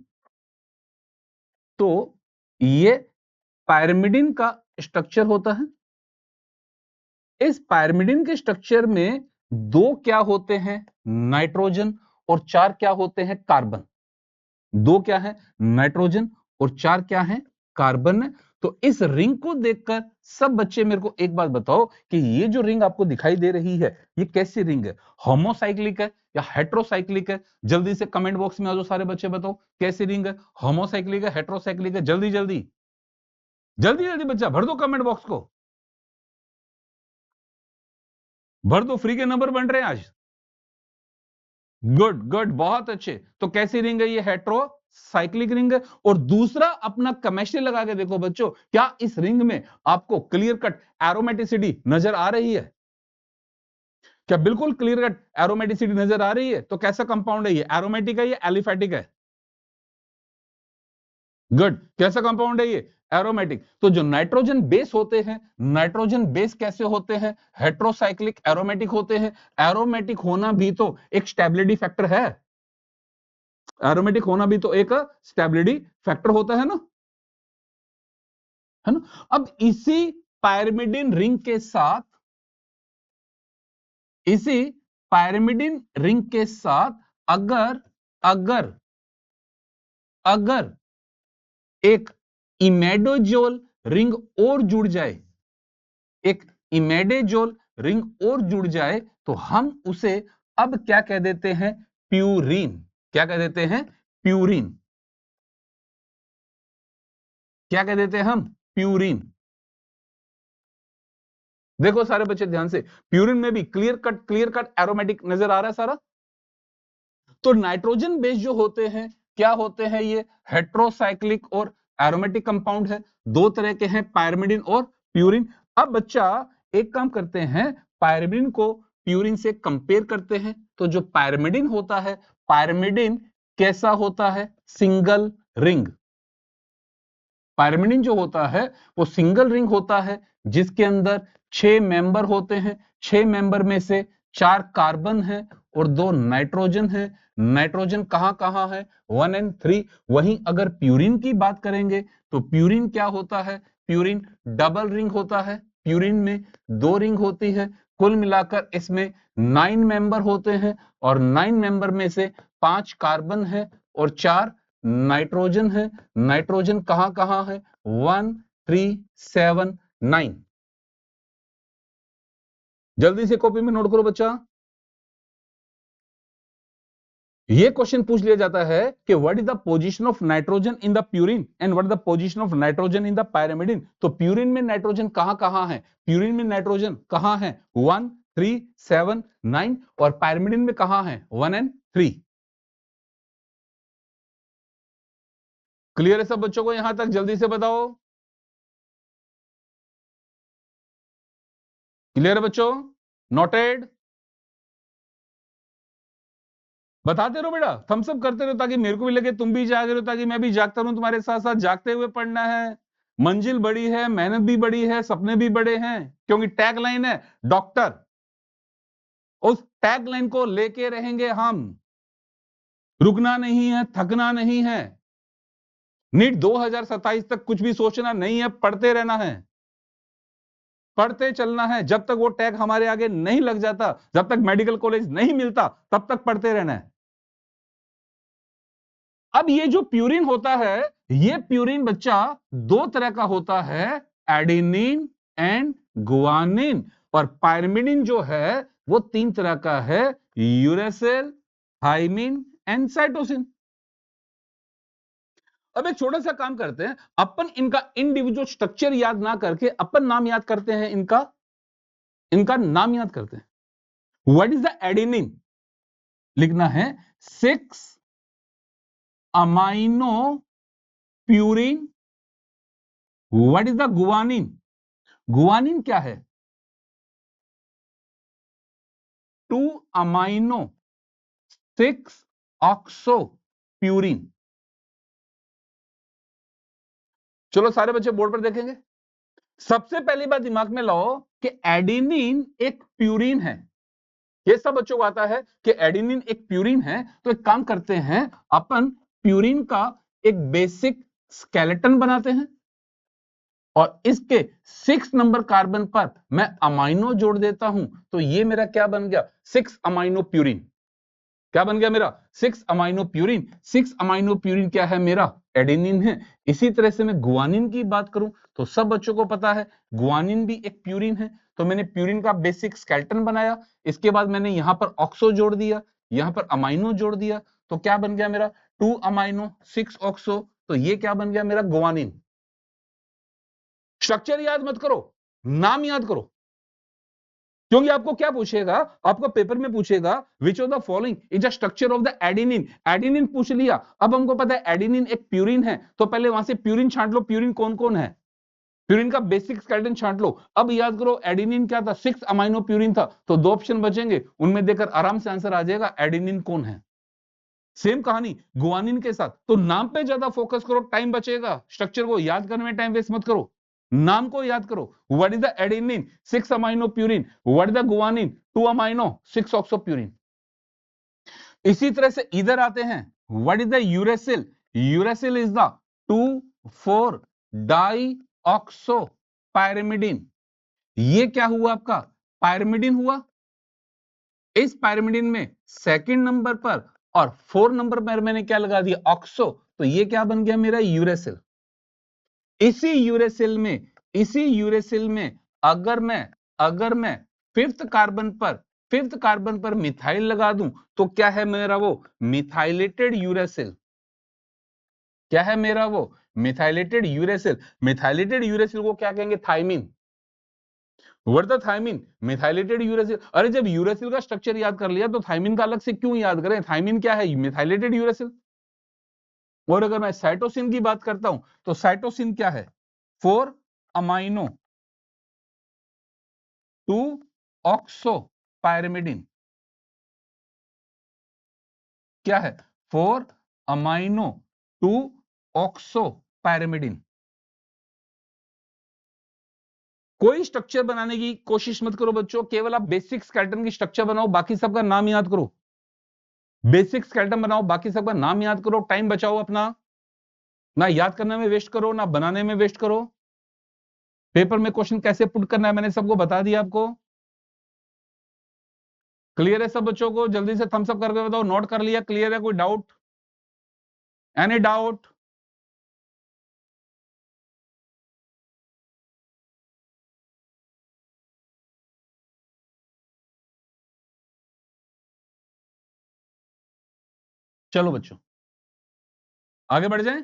तो ये पायरिमिडीन का स्ट्रक्चर होता है। इस पायरिमिडीन के स्ट्रक्चर में दो क्या होते हैं? नाइट्रोजन, और चार क्या होते हैं? कार्बन। दो क्या है? नाइट्रोजन, और चार क्या है? कार्बन। तो इस रिंग को देखकर सब बच्चे मेरे को एक बात बताओ कि ये जो रिंग आपको दिखाई दे रही है, ये कैसी रिंग है? होमोसाइक्लिक है या हेट्रोसाइक्लिक है? जल्दी से कमेंट बॉक्स में आ जाओ सारे बच्चे, बताओ कैसी रिंग है? होमोसाइक्लिक है, हेट्रोसाइक्लिक है? जल्दी जल्दी जल्दी जल्दी बच्चा भर दो कमेंट बॉक्स को, भर दो। फ्री के नंबर बन रहे हैं आज। गुड गुड, बहुत अच्छे। तो कैसी रिंग है ये? हेट्रोसाइक्लिक रिंग है। और दूसरा अपना केमिस्ट्री लगा के देखो बच्चों, क्या इस रिंग में आपको क्लियर कट एरोमेटिसिटी नजर आ रही है? क्या बिल्कुल क्लियर कट एरोमेटिसिटी नजर आ रही है? तो कैसा कंपाउंड है ये? एरोमेटिक है या एलिफेटिक है? गुड, कैसा कंपाउंड है ये? एरोमेटिक। तो जो नाइट्रोजन बेस होते हैं, नाइट्रोजन बेस कैसे होते हैं? हेट्रोसाइक्लिक एरोमेटिक होते हैं। एरोमेटिक होना भी तो एक स्टेबिलिटी फैक्टर है। एरोमेटिक होना भी तो एक स्टेबिलिटी फैक्टर होता है ना? अब इसी पायरिमिडीन रिंग के साथ, इसी पायरिमिडीन रिंग के साथ अगर अगर अगर एक इमेडोजोल रिंग और जुड़ जाए, एक इमेडोजोल रिंग और जुड़ जाए, तो हम उसे अब क्या कह देते हैं? प्यूरीन। क्या कह देते हैं? प्यूरीन। क्या कह देते हैं हम? प्यूरीन। देखो सारे बच्चे ध्यान से, प्यूरिन में भी क्लियर कट एरोमेटिक नजर आ रहा है सारा। तो नाइट्रोजन बेस जो होते हैं, क्या होते हैं? ये हेट्रोसाइक्लिक और एरोमेटिक कंपाउंड है। दो तरह के हैं, पायरिमिडीन और प्यूरिन। अब बच्चा एक काम करते हैं, पायरिमिडीन को प्यूरिन से कंपेयर करते हैं। तो जो पायरिमिडीन होता है, पायरिमिडीन कैसा होता है? Single ring. पायरिमिडीन जो होता है वो सिंगल रिंग होता है, जिसके अंदर 6 मेंबर होते हैं। 6 मेंबर में से 4 कार्बन है और 2 नाइट्रोजन है। नाइट्रोजन कहां कहां है? 1 और 3। वहीं अगर प्यूरिन की बात करेंगे, तो प्यूरिन क्या होता है? प्यूरिन डबल रिंग होता है। प्यूरिन में 2 रिंग होती है। कुल मिलाकर इसमें 9 मेंबर होते हैं, और 9 मेंबर में से 5 कार्बन है और 4 नाइट्रोजन है। नाइट्रोजन कहां कहां है? 1, 3, 7, 9। जल्दी से कॉपी में नोट करो बच्चा। ये क्वेश्चन पूछ लिया जाता है कि what is the position of nitrogen in the purine and what is the position of nitrogen in the pyrimidine. तो प्यूरिन में नाइट्रोजन कहां है, प्यूरिन में नाइट्रोजन कहां है 1 3 7 9 और पायरिमिडिन में कहां है 1 एंड 3। क्लियर है सब बच्चों को यहां तक? जल्दी से बताओ, क्लियर है बच्चों? नोटेड? बताते रहो बेटा, थम्स अप करते रहो ताकि मेरे को भी लगे तुम भी जाग रहे हो, ताकि मैं भी जागता रहूं तुम्हारे साथ साथ। जागते हुए पढ़ना है। मंजिल बड़ी है, मेहनत भी बड़ी है, सपने भी बड़े हैं, क्योंकि टैग लाइन है डॉक्टर। उस टैग लाइन को लेके रहेंगे हम। रुकना नहीं है, थकना नहीं है। नीट 2027 तक कुछ भी सोचना नहीं है, पढ़ते रहना है, पढ़ते चलना है। जब तक वो टैग हमारे आगे नहीं लग जाता, जब तक मेडिकल कॉलेज नहीं मिलता, तब तक पढ़ते रहना है। अब ये जो प्यूरिन होता है, ये प्यूरिन बच्चा दो तरह का होता है, एडेनिन एंड गुआनिन। और पायरिमिडिन जो है वो तीन तरह का है, यूरेसिल, थाइमिन एंड साइटोसिन। अब एक छोटा सा काम करते हैं, अपन इनका इंडिविजुअल स्ट्रक्चर याद ना करके अपन नाम याद करते हैं, इनका इनका नाम याद करते हैं। What is the adenine? लिखना है 6 amino purine. What is the guanine? Guanine क्या है? 2 अमाइनो 6 ऑक्सो प्यूरिन। चलो सारे बच्चे बोर्ड पर देखेंगे। सबसे पहली बात दिमाग में लाओ कि एडेनिन एक प्यूरिन है। ये सब बच्चों को आता है कि एडेनिन एक प्यूरिन है। तो एक काम करते हैं, अपन प्यूरिन का एक बेसिक स्केलेटन बनाते हैं और इसके 6 नंबर कार्बन पर मैं अमाइनो जोड़ देता हूं। तो ये मेरा क्या बन गया? 6 अमाइनो प्यूरिन। क्या बन गया मेरा? 6 अमाइनो प्यूरिन। 6 अमाइनो प्यूरिन क्या है मेरा? एडेनिन है। इसी तरह से मैं गुआनिन की बात करूं तो सब बच्चों को पता है गुआनिन भी एक प्यूरिन है। तो मैंने प्यूरिन का बेसिक स्केलेटन बनाया, इसके बाद मैंने यहां पर ऑक्सो जोड़ दिया, यहां पर अमाइनो जोड़ दिया। तो क्या बन गया मेरा? 2 अमाइनो 6 ऑक्सो। तो ये क्या बन गया मेरा? गुआनिन। स्ट्रक्चर याद मत करो, नाम याद करो। क्योंकि आपको क्या पूछेगा, आपको पेपर में पूछेगा which of the following is the structure of the adenine. Adenine पूछ लिया, अब हमको पता है एडेनिन एक प्यूरिन है, तो पहले वहां से प्यूरिन छांट लो, प्यूरिन कौन कौन है, प्यूरिन का बेसिक स्केलेटन छांट लो। अब याद करो एडेनिन क्या था? 6 अमाइनो प्यूरिन था। तो दो ऑप्शन बचेंगे, उनमें देकर आराम से आंसर आ जाएगा एडेनिन कौन है। सेम कहानी गुआनिन के साथ। तो नाम पे ज्यादा फोकस करो, टाइम बचेगा, स्ट्रक्चर को याद करने में टाइम वेस्ट मत करो, नाम को याद करो। What is the adenine? 6 amino purine. What is the guanine? 2 amino 6 oxo purine. इसी तरह से इधर आते हैं, what is the uracil? Uracil is the 2,4 di oxo pyrimidine. ये क्या हुआ आपका? पायरिमिडिन हुआ। इस पायरिमिडिन में सेकंड नंबर पर और 4 नंबर पर मैंने क्या लगा दिया? ऑक्सो। तो ये क्या बन गया मेरा? यूरेसिल। इसी यूरेसिल में अगर मैं फिफ्थ कार्बन पर मिथाइल लगा दूं तो क्या है मेरा? वो मिथाइलेटेड यूरेसिल। क्या है मेरा? वो मिथाइलेटेड यूरेसिल। मिथाइलेटेड यूरेसिल को क्या कहेंगे? Thymine. What the thymine? Methylated uracil. अरे जब यूरेसिल का स्ट्रक्चर याद कर लिया तो थाइमिन का अलग से क्यों याद करें? थाइमिन क्या है? Methylated uracil. और अगर मैं साइटोसिन की बात करता हूं तो साइटोसिन क्या है? 4 अमाइनो 2 ऑक्सो पायरिमिडिन। क्या है? 4 अमाइनो 2 ऑक्सो पायरिमिडिन। कोई स्ट्रक्चर बनाने की कोशिश मत करो बच्चों, केवल आप बेसिक स्केलेटन की स्ट्रक्चर बनाओ, बाकी सबका नाम याद करो। बेसिक स्केलेटन बनाओ, बाकी सबका नाम याद करो, टाइम बचाओ अपना, ना याद करने में वेस्ट करो, ना बनाने में वेस्ट करो। पेपर में क्वेश्चन कैसे पुट करना है मैंने सबको बता दिया आपको। क्लियर है सब बच्चों को? जल्दी से थम्स अप करके बताओ, नोट कर लिया? क्लियर है? कोई डाउट? Any doubt? चलो बच्चों आगे बढ़ जाएं,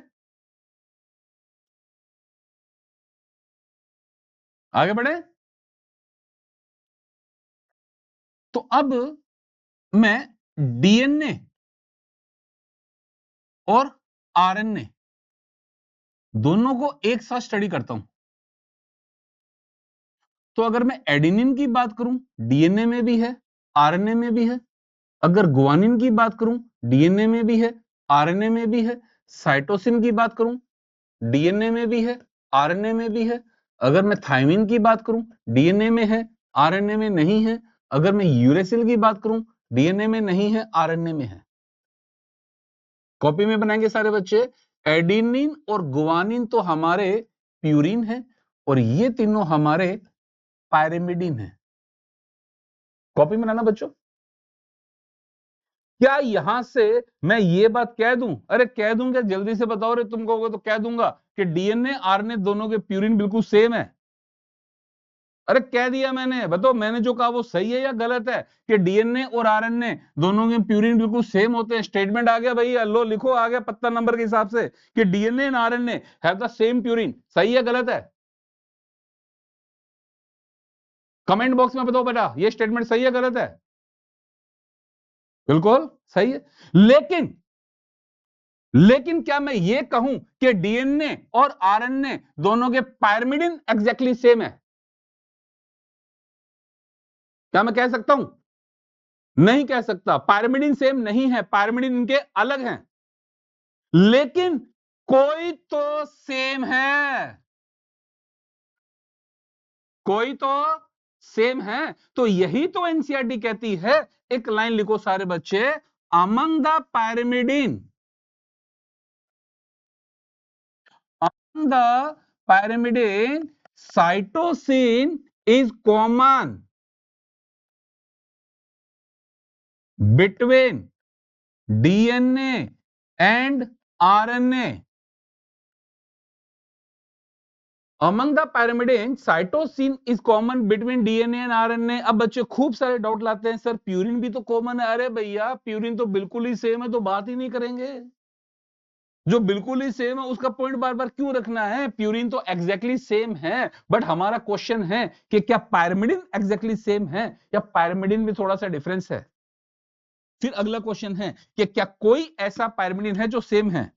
आगे बढ़े। तो अब मैं डीएनए और आरएनए दोनों को एक साथ स्टडी करता हूं। तो अगर मैं एडेनिन की बात करूं, डीएनए में भी है, आरएनए में भी है। अगर गुआनिन की बात करूं, डीएनए में भी है, आरएनए में भी है। साइटोसिन की बात करूं, डीएनए में भी है, आरएनए में भी है। अगर मैं थायमिन की बात करूं, डीएनए में है, आरएनए में नहीं है। अगर मैं यूरेसिल की बात करूं, डीएनए में नहीं है, आरएनए में है। कॉपी में बनाएंगे सारे बच्चे। एडेनिन और गुआनिन तो हमारे प्यूरिन है और ये तीनों हमारे पायरिमिडिन है। कॉपी में बनाना बच्चों। क्या यहां से मैं ये बात कह दूं, अरे कह दूंगा, जल्दी से बताओ रे, तुम कहोगे तो कह दूंगा कि डीएनए आरएनए दोनों के प्यूरिन बिल्कुल सेम है। अरे कह दिया मैंने, बताओ मैंने जो कहा वो सही है या गलत है कि डीएनए और आरएनए दोनों के प्यूरिन बिल्कुल सेम होते हैं। स्टेटमेंट आ गया भाई, लो लिखो, आ गया पत्ता नंबर के हिसाब से कि DNA and RNA have the same purine. सही है गलत है? कमेंट बॉक्स में बताओ बेटा, ये स्टेटमेंट सही है गलत है? बिल्कुल सही है। लेकिन क्या मैं ये कहूं कि डीएनए और आरएनए दोनों के पायरिमिडिन एग्जैक्टली सेम है? क्या मैं कह सकता हूं? नहीं कह सकता। पायरिमिडिन सेम नहीं है, पायरिमिडिन इनके अलग हैं, लेकिन कोई तो सेम है, कोई तो सेम है। तो यही तो एनसीईआरटी कहती है, एक लाइन लिखो सारे बच्चे, among the pyrimidine, among the pyrimidine cytosine is common between DNA and RNA. Among the pyrimidine cytosine is common between DNA and RNA. अब बच्चे खूब सारे डाउट लाते हैं, सर प्यूरिन भी तो कॉमन है। अरे भैया प्यूरिन तो बिल्कुल ही सेम है, तो बात ही नहीं करेंगे। जो बिल्कुल ही सेम है उसका पॉइंट बार बार क्यों रखना है? प्यूरिन तो एग्जैक्टली सेम है, बट हमारा क्वेश्चन है कि क्या पायरिमिडिन एग्जैक्टली सेम है या पायरिमिडिन में थोड़ा सा डिफरेंस है। फिर अगला क्वेश्चन है कि क्या कोई ऐसा पायरिमिडिन है जो सेम है?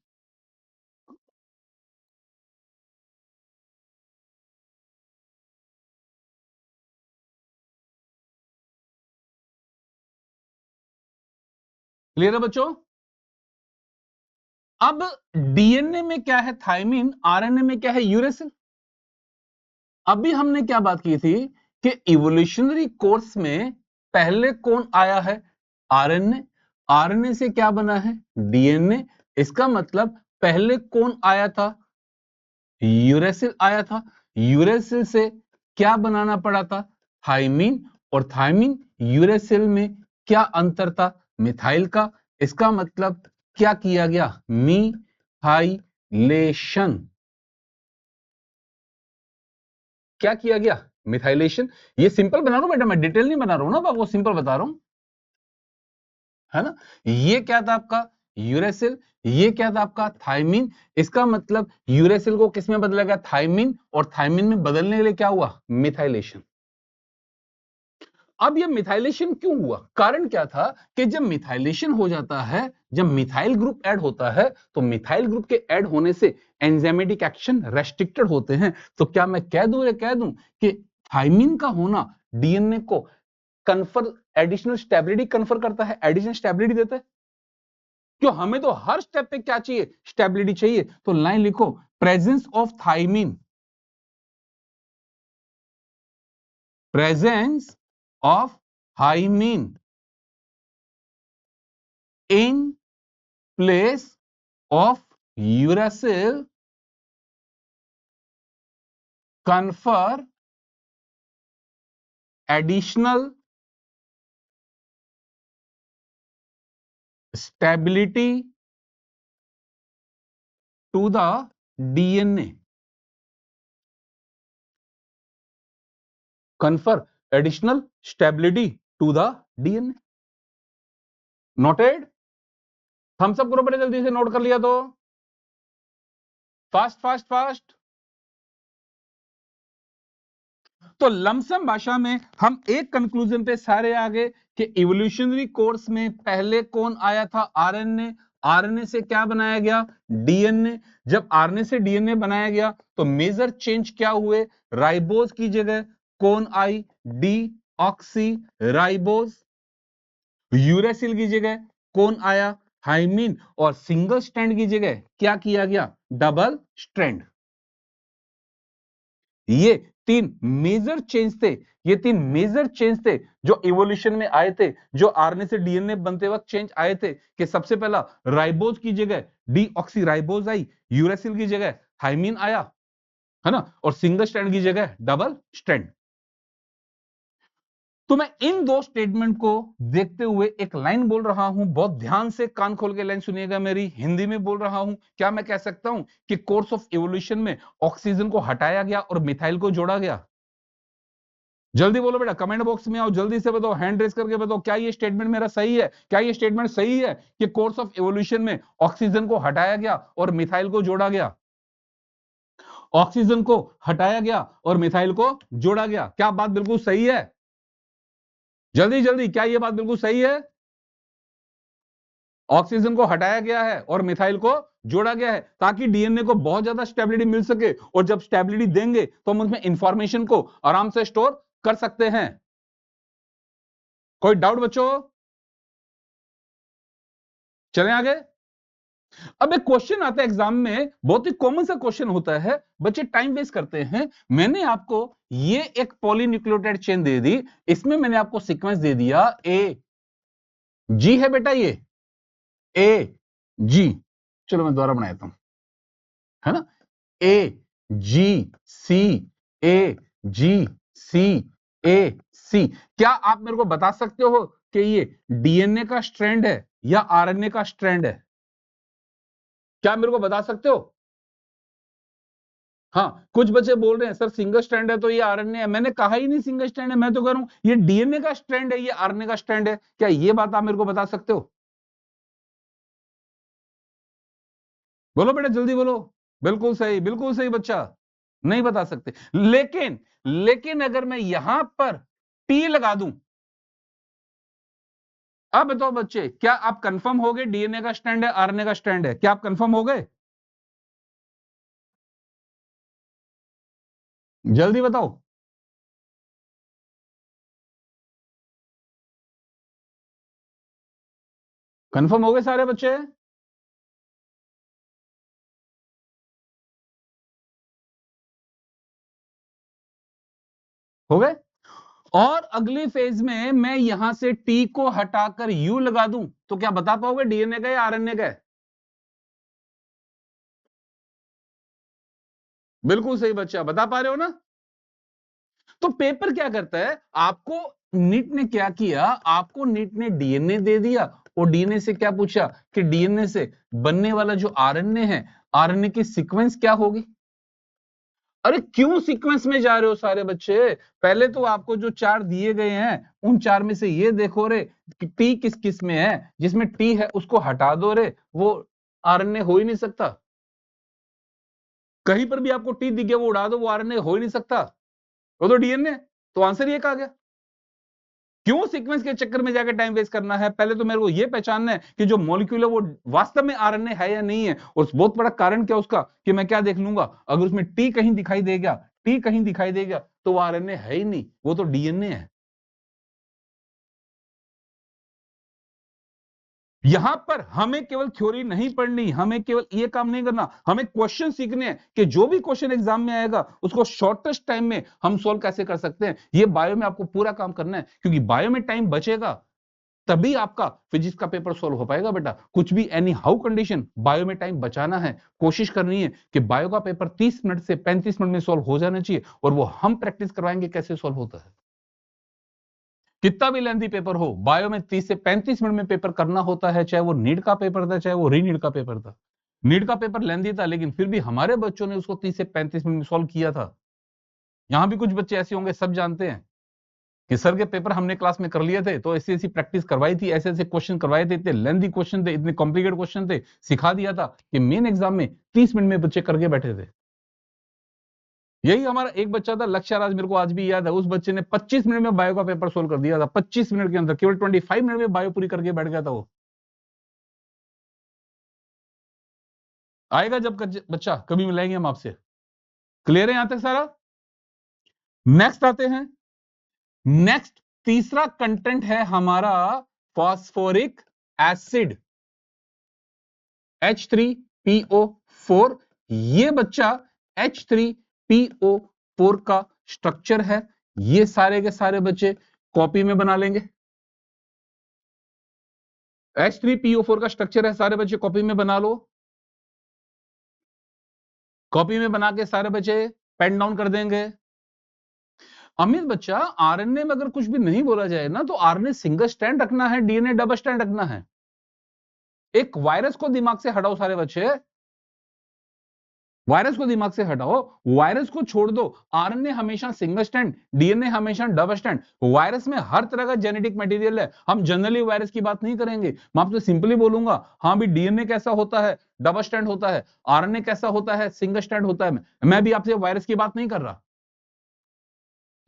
क्लियर है बच्चों? अब डीएनए में क्या है थायमिन, आरएनए में क्या है यूरेसिल। अभी हमने क्या बात की थी कि इवोल्यूशनरी कोर्स में पहले कौन आया है? आरएनए। आरएनए से क्या बना है? डीएनए। इसका मतलब पहले कौन आया था? यूरेसिल आया था। यूरेसिल से क्या बनाना पड़ा था? थायमीन। और थायमीन यूरेसिल में क्या अंतर था? मिथाइल का। इसका मतलब क्या किया गया? मिथाइलेशन। क्या किया गया? मिथाइलेशन। ये सिंपल बना रहा हूं बेटा, मैं डिटेल नहीं बना रहा हूं ना, वो सिंपल बता रहा हूं, है ना। ये क्या था आपका? यूरेसिल। ये क्या था आपका? थायमीन। इसका मतलब यूरेसिल को किस में बदला गया? थायमीन। और थायमीन में बदलने के लिए क्या हुआ? मिथाइलेशन। अब ये मिथाइलेशन क्यों हुआ? कारण क्या था कि जब मिथाइलेशन हो जाता है, जब मिथाइल ग्रुप ऐड होता है, तो मिथाइल ग्रुप के ऐड होने से एंजाइमेटिक एक्शन रेस्ट्रिक्टेड होते हैं। तो क्या मैं कह दूं या कह दूं कि थायमीन का होना डीएनए को कन्फर एडिशनल स्टेबिलिटी कन्फर करता है, एडिशनल स्टेबिलिटी देता है। क्यों? हमें तो हर स्टेप पे क्या चाहिए? स्टेबिलिटी चाहिए। तो लाइन लिखो, presence of thymine, presence of thymine in place of uracil confer additional stability to the DNA. Confer additional stability to the DNA. Noted? Thumbs up करो बेटा जल्दी से, नोट कर लिया तो फास्ट फास्ट फास्ट। तो लमसम भाषा में हम एक कंक्लूजन पे सारे आ गए कि इवोल्यूशनरी कोर्स में पहले कौन आया था? आरएनए। आरएनए से क्या बनाया गया? डीएनए। जब आरएनए से डीएनए बनाया गया तो मेजर चेंज क्या हुए? राइबोज की जगह कौन आई? Deoxyribose. यूरेसिल की जगह कौन आया? हाइमिन। और सिंगल स्ट्रैंड की जगह क्या किया गया? Double strand. ये तीन मेजर चेंज थे, ये तीन मेजर चेंज थे जो इवोल्यूशन में आए थे, जो आरएनए से डीएनए बनते वक्त चेंज आए थे। कि सबसे पहला राइबोज की जगह डीऑक्सी राइबोज आई, यूरेसिल की जगह थाइमिन आया, है ना, और सिंगल स्ट्रैंड की जगह डबल स्ट्रैंड। तो मैं इन दो स्टेटमेंट को देखते हुए एक लाइन बोल रहा हूं, बहुत ध्यान से कान खोल के लाइन सुनिएगा मेरी, हिंदी में बोल रहा हूं। क्या मैं कह सकता हूं कि कोर्स ऑफ इवोल्यूशन में ऑक्सीजन को हटाया गया और मिथाइल को जोड़ा गया? जल्दी बोलो बेटा, कमेंट बॉक्स में आओ, जल्दी से बताओ, हैंड रेस करके बताओ, क्या ये स्टेटमेंट मेरा सही है? क्या ये स्टेटमेंट सही है कि कोर्स ऑफ इवोल्यूशन में ऑक्सीजन को हटाया गया और मिथाइल को जोड़ा गया? ऑक्सीजन को हटाया गया और मिथाइल को जोड़ा गया, क्या बात बिल्कुल सही है? जल्दी जल्दी, क्या ये बात बिल्कुल सही है? ऑक्सीजन को हटाया गया है और मिथाइल को जोड़ा गया है ताकि डीएनए को बहुत ज्यादा स्टेबिलिटी मिल सके, और जब स्टेबिलिटी देंगे तो हम उसमें इंफॉर्मेशन को आराम से स्टोर कर सकते हैं। कोई डाउट बच्चों? चलें आगे। अब एक क्वेश्चन आता है एग्जाम में, बहुत ही कॉमन सा क्वेश्चन होता है, बच्चे टाइम वेस्ट करते हैं। मैंने आपको ये एक पॉलीन्यूक्लियोटाइड चेन दे दी, इसमें मैंने आपको सीक्वेंस दे दिया ए जी है बेटा, ये ए जी, चलो मैं दोबारा बना देता हूं, है ना, ए जी सी, ए जी सी, ए सी। क्या आप मेरे को बता सकते हो कि ये डीएनए का स्ट्रैंड है या आरएनए का स्ट्रैंड है? क्या मेरे को बता सकते हो? हाँ, कुछ बच्चे बोल रहे हैं सर सिंगल स्ट्रैंड है तो ये आरएनए है। मैंने कहा ही नहीं सिंगल स्ट्रैंड है, मैं तो कह रहा हूं ये डीएनए का स्ट्रैंड है, ये आरएनए का स्ट्रैंड है। क्या ये बात आप मेरे को बता सकते हो? बोलो बेटा जल्दी बोलो। बिल्कुल सही बच्चा, नहीं बता सकते। लेकिन लेकिन अगर मैं यहां पर टी लगा दूं, अब बताओ बच्चे, क्या आप कंफर्म हो गए डीएनए का स्ट्रैंड है, आरएनए का स्ट्रैंड है? क्या आप कंफर्म हो गए? जल्दी बताओ। कंफर्म हो गए सारे बच्चे? हो गए? और अगली फेज में मैं यहां से टी को हटाकर यू लगा दूं तो क्या बता पाओगे डीएनए का या आरएनए का है? बिल्कुल सही बच्चा, बता पा रहे हो ना? तो पेपर क्या करता है, आपको नीट ने क्या किया, आपको नीट ने डीएनए दे दिया और डीएनए से क्या पूछा कि डीएनए से बनने वाला जो आरएनए है, आरएनए की सीक्वेंस क्या होगी? अरे क्यों सीक्वेंस में जा रहे हो सारे बच्चे? पहले तो आपको जो चार दिए गए हैं उन चार में से ये देखो रे कि टी किस किस में है, जिसमें टी है उसको हटा दो रे, वो आरएनए हो ही नहीं सकता। कहीं पर भी आपको टी दिख गया वो उड़ा दो, वो आरएनए हो ही नहीं सकता, वो तो डीएनए। तो आंसर ये कहा गया। क्यों सीक्वेंस के चक्कर में जाकर टाइम वेस्ट करना है? पहले तो मेरे को ये पहचानना है कि जो मॉलिक्यूल है वो वास्तव में आरएनए है या नहीं है, और बहुत बड़ा कारण क्या उसका कि मैं क्या देख लूंगा, अगर उसमें टी कहीं दिखाई देगा, टी कहीं दिखाई देगा तो वो आरएनए है ही नहीं, वो तो डीएनए है। यहां पर हमें केवल थ्योरी नहीं पढ़नी, हमें केवल ये काम नहीं करना, हमें क्वेश्चन सीखने हैं कि जो भी क्वेश्चन एग्जाम में आएगा उसको शॉर्टेस्ट टाइम में हम सोल्व कैसे कर सकते हैं। ये बायो में आपको पूरा काम करना है, क्योंकि बायो में टाइम बचेगा तभी आपका फिजिक्स का पेपर सोल्व हो पाएगा बेटा। कुछ भी एनी हाउ कंडीशन बायो में टाइम बचाना है, कोशिश करनी है कि बायो का पेपर 30 मिनट से 35 मिनट में सोल्व हो जाना चाहिए, और वो हम प्रैक्टिस करवाएंगे कैसे सोल्व होता है। कितना भी लेंथी पेपर हो, बायो में 30 से 35 मिनट में पेपर करना होता है, चाहे वो नीट का पेपर था चाहे वो री नीट का पेपर था। नीट का पेपर लेंथी था लेकिन फिर भी हमारे बच्चों ने उसको 30 से 35 मिनट में सोल्व किया था। यहां भी कुछ बच्चे ऐसे होंगे, सब जानते हैं। कि सर के पेपर हमने क्लास में कर लिए थे, तो ऐसी ऐसी प्रैक्टिस करवाई थी, ऐसे ऐसे क्वेश्चन करवाए थे, इतने लेंथी क्वेश्चन थे, इतने कॉम्प्लिकेटेड क्वेश्चन थे, सिखा दिया था कि मेन एग्जाम में 30 मिनट में बच्चे करके बैठे थे। यही हमारा एक बच्चा था लक्ष्य राज, मेरे को आज भी याद है, उस बच्चे ने 25 मिनट में बायो का पेपर सोल्व कर दिया था, 25 मिनट के अंदर, केवल 25 मिनट में बायो पूरी करके बैठ गया था वो। आएगा जब बच्चा, कभी मिलाएंगे हम आपसे। क्लियर है यहां तक सारा? नेक्स्ट आते हैं। नेक्स्ट तीसरा कंटेंट है हमारा फास्फोरिक एसिड, H3PO4। ये बच्चा H3PO4 का स्ट्रक्चर है। ये सारे के सारे बच्चे कॉपी में बना लेंगे। H3PO4 का स्ट्रक्चर है, सारे बच्चे कॉपी में बना लो। कॉपी में बना के सारे बच्चे पेन डाउन कर देंगे। अमित बच्चा, आरएनए में अगर कुछ भी नहीं बोला जाए ना, तो आरएनए सिंगल स्टैंड रखना है, डीएनए डबल स्टैंड रखना है। एक वायरस को दिमाग से हटाओ सारे बच्चे, वायरस को दिमाग से हटाओ, वायरस को छोड़ दो। आरएनए हमेशा सिंगल स्टैंड, डीएनए हमेशा डबल स्टैंड। वायरस में हर तरह का जेनेटिक मटेरियल है, हम जनरली वायरस की बात नहीं करेंगे। मैं आपसे सिंपली बोलूंगा, हाँ भी डीएनए कैसा होता है, डबल स्टैंड होता है, आरएनए कैसा होता है, सिंगल स्टैंड होता है। मैं भी आपसे वायरस की बात नहीं कर रहा,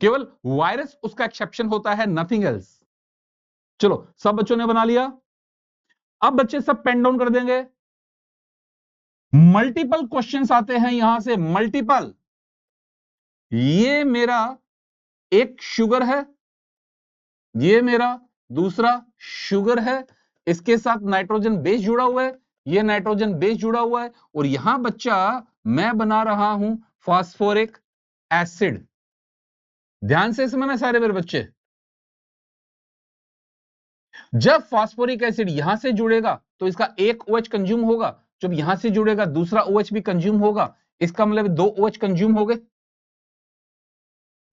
केवल वायरस उसका एक्सेप्शन होता है, नथिंग एल्स। चलो, सब बच्चों ने बना लिया। अब बच्चे सब पेन डाउन कर देंगे। मल्टीपल क्वेश्चंस आते हैं यहां से, मल्टीपल। ये मेरा एक शुगर है, ये मेरा दूसरा शुगर है, इसके साथ नाइट्रोजन बेस जुड़ा हुआ है, ये नाइट्रोजन बेस जुड़ा हुआ है, और यहां बच्चा मैं बना रहा हूं फास्फोरिक एसिड। ध्यान से समझना सारे मेरे बच्चे, जब फास्फोरिक एसिड यहां से जुड़ेगा तो इसका एक OH कंज्यूम होगा, जब यहां से जुड़ेगा दूसरा OH भी कंज्यूम होगा, इसका मतलब 2 OH कंज्यूम हो गए।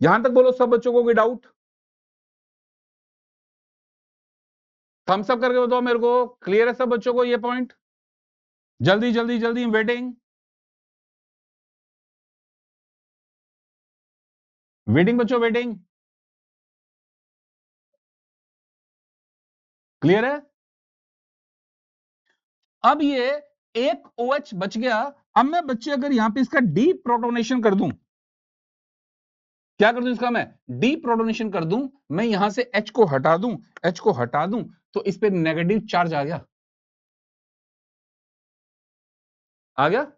यहां तक बोलो सब बच्चों को, कोई डाउट? थम्स अप करके बताओ मेरे को, क्लियर है सब बच्चों को ये पॉइंट? जल्दी जल्दी जल्दी, वेटिंग वेटिंग बच्चों, वेटिंग। क्लियर है? अब ये एक OH बच गया। अब मैं बच्चे अगर यहां पे इसका डी प्रोटोनेशन कर दूं, क्या कर दूं इसका, मैं डी प्रोटोनेशन कर दूं, मैं यहां से H को हटा दूं, H को हटा दूं, तो इस पे नेगेटिव चार्ज आ गया, आ गया।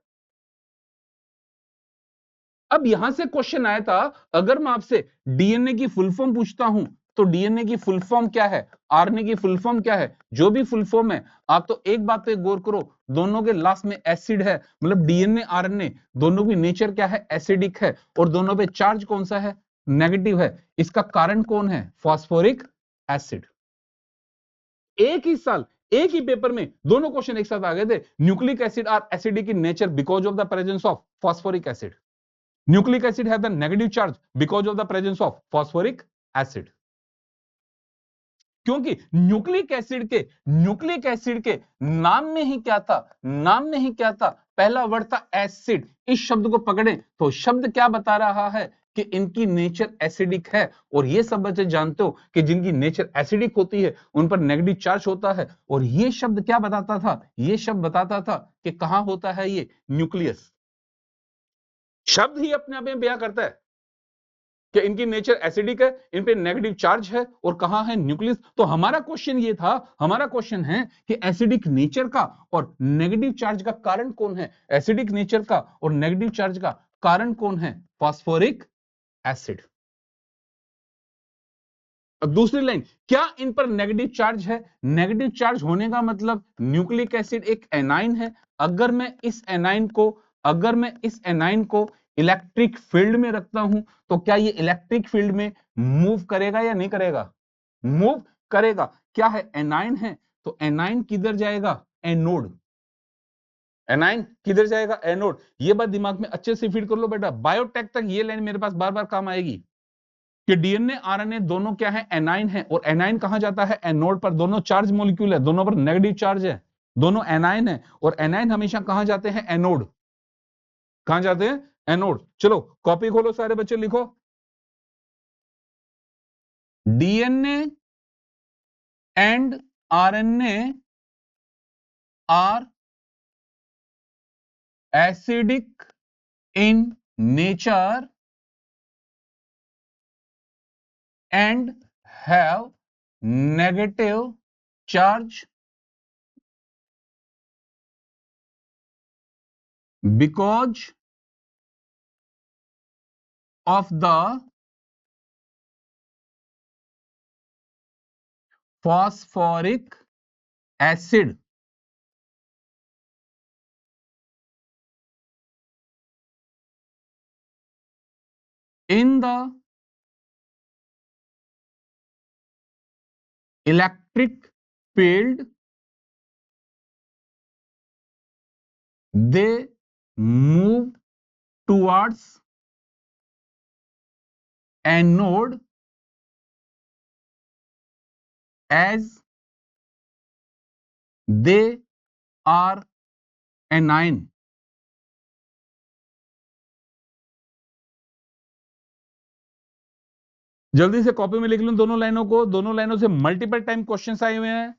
अब यहां से क्वेश्चन आया था, अगर मैं आपसे डीएनए की फुल फॉर्म पूछता हूं, तो डीएनए की फुल फॉर्म क्या है, आरएनए की फुल फॉर्म क्या है, जो भी फुल फॉर्म है, आप तो एक बात पे गौर करो, दोनों के लास्ट में एसिड है, मतलब डीएनए आरएनए दोनों की नेचर क्या है, एसिडिक है, और दोनों पे चार्ज कौन सा है, नेगेटिव है। इसका कारण कौन है, फास्फोरिक एसिड। एक ही साल, एक ही पेपर में दोनों क्वेश्चन एक साथ आ गए थे। Nucleic acid are acidic in nature because of the presence of phosphoric acid. Nucleic acid have the negative charge because of the presence of phosphoric acid. क्योंकि न्यूक्लिक एसिड के नाम में ही क्या था, नाम में ही क्या था, पहला वर्ड था एसिड। इस शब्द को पकड़े तो शब्द क्या बता रहा है कि इनकी नेचर एसिडिक है, और ये सब बच्चे जानते हो कि जिनकी नेचर एसिडिक होती है उन पर नेगेटिव चार्ज होता है। और ये शब्द क्या बताता था, ये शब्द बताता था कि कहां होता है ये, न्यूक्लियस। शब्द ही अपने आप में बयां करता है कि इनकी नेचर एसिडिक है, इन पे नेगेटिव चार्ज है, और कहां है, न्यूक्लियस। तो हमारा क्वेश्चन ये था, हमारा क्वेश्चन है कि एसिडिक नेचर का और नेगेटिव चार्ज का कारण कौन है, एसिडिक नेचर का और नेगेटिव चार्ज का कारण कौन है, फास्फोरिक एसिड। अब दूसरी लाइन, क्या इन पर नेगेटिव चार्ज है, नेगेटिव चार्ज होने का मतलब न्यूक्लिक एसिड एक एनाइन है। अगर मैं इस एनाइन को इलेक्ट्रिक फील्ड में रखता हूं, तो क्या ये इलेक्ट्रिक फील्ड में मूव करेगा या नहीं करेगा, मूव करेगा। क्या है, एनाइन है, तो एनाइन किधर जाएगा, एनोड। एनाइन किधर जाएगा, एनोड। ये बात दिमाग में अच्छे से फीड कर लो बेटा, बायोटेक तक ये लाइन मेरे पास बार बार काम आएगी कि डीएनए आरएनए दोनों क्या है, एनाइन है, और एनाइन कहां जाता है, एनोड पर। दोनों चार्ज मॉलिक्यूल है, दोनों पर नेगेटिव चार्ज है, दोनों एनाइन है, और एनाइन हमेशा कहां जाते हैं, एनोड। कहां जाते हैं, एनोड। चलो कॉपी खोलो सारे बच्चे, लिखो। DNA and RNA are acidic in nature and have negative charge because of the phosphoric acid in the electric field. They move towards anode as they are anion. जल्दी से कॉपी में लिख लो दोनों लाइनों को, दोनों लाइनों से मल्टीपल टाइम क्वेश्चंस आए हुए हैं।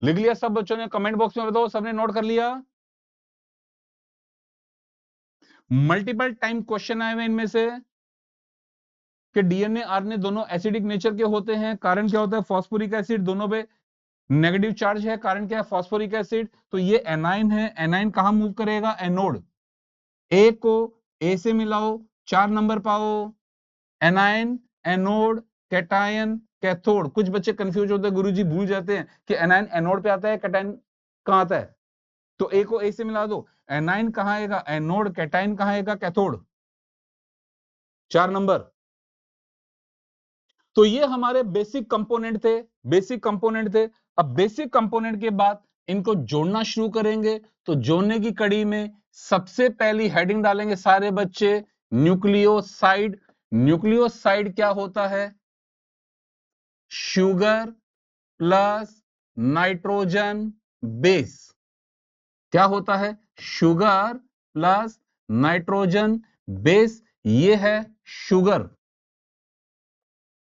लिख लिया सब बच्चों ने? कमेंट बॉक्स में बताओ सबने नोट कर लिया? मल्टीपल टाइम क्वेश्चन आए हुए इनमें से कि डीएनए आरएनए दोनों एसिडिक नेचर के होते हैं। कारण क्या होता है? फास्फोरिक एसिड, दोनों पे नेगेटिव चार्ज है। कारण क्या है? Phosphoric acid. तो ये एनाइन है। एनाइन कहां मूव करेगा? एनोड। ए को ए से मिलाओ, 4 नंबर पाओ। A9, anode, cation, cathode. कुछ बच्चे कंफ्यूज होते हैं, गुरुजी भूल जाते हैं कि एनाइन एनोड पे आता है, कैटायन कहां आता है। तो ए को ए से मिला दो। एनाइन कहां आएगा? एनोड। कैटायन कहां आएगा? कैथोड। 4 नंबर। तो ये हमारे बेसिक कंपोनेंट थे। बेसिक कंपोनेंट थे। अब बेसिक कंपोनेंट के बाद इनको जोड़ना शुरू करेंगे। तो जोड़ने की कड़ी में सबसे पहली हेडिंग डालेंगे सारे बच्चे, न्यूक्लियोसाइड। न्यूक्लियोसाइड क्या होता है? Sugar plus nitrogen base. क्या होता है? Sugar plus nitrogen base. ये है शुगर।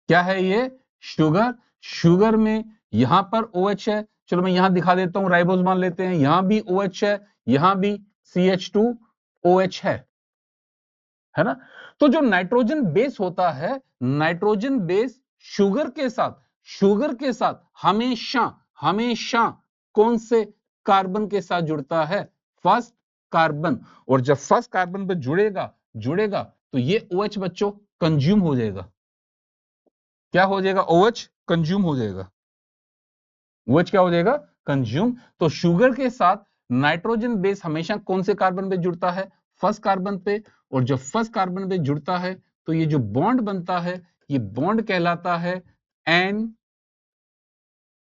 क्या है ये? शुगर। शुगर में यहां पर OH है। चलो मैं यहां दिखा देता हूं, राइबोज मान लेते हैं। यहां भी OH है, यहां भी CH2OH है ना? तो जो नाइट्रोजन बेस होता है, नाइट्रोजन बेस शुगर के साथ हमेशा हमेशा कौन से कार्बन के साथ जुड़ता है? First carbon. और जब फर्स्ट कार्बन पे जुड़ेगा जुड़ेगा तो ये OH बच्चों कंज्यूम हो जाएगा। क्या हो जाएगा? OH कंज्यूम हो जाएगा। OH क्या हो जाएगा? कंज्यूम। तो शुगर के साथ नाइट्रोजन बेस हमेशा कौन से कार्बन पे जुड़ता है? फर्स्ट कार्बन पे। और जब फर्स्ट कार्बन पे जुड़ता है तो ये जो बॉन्ड बनता है, ये बॉन्ड कहलाता है एन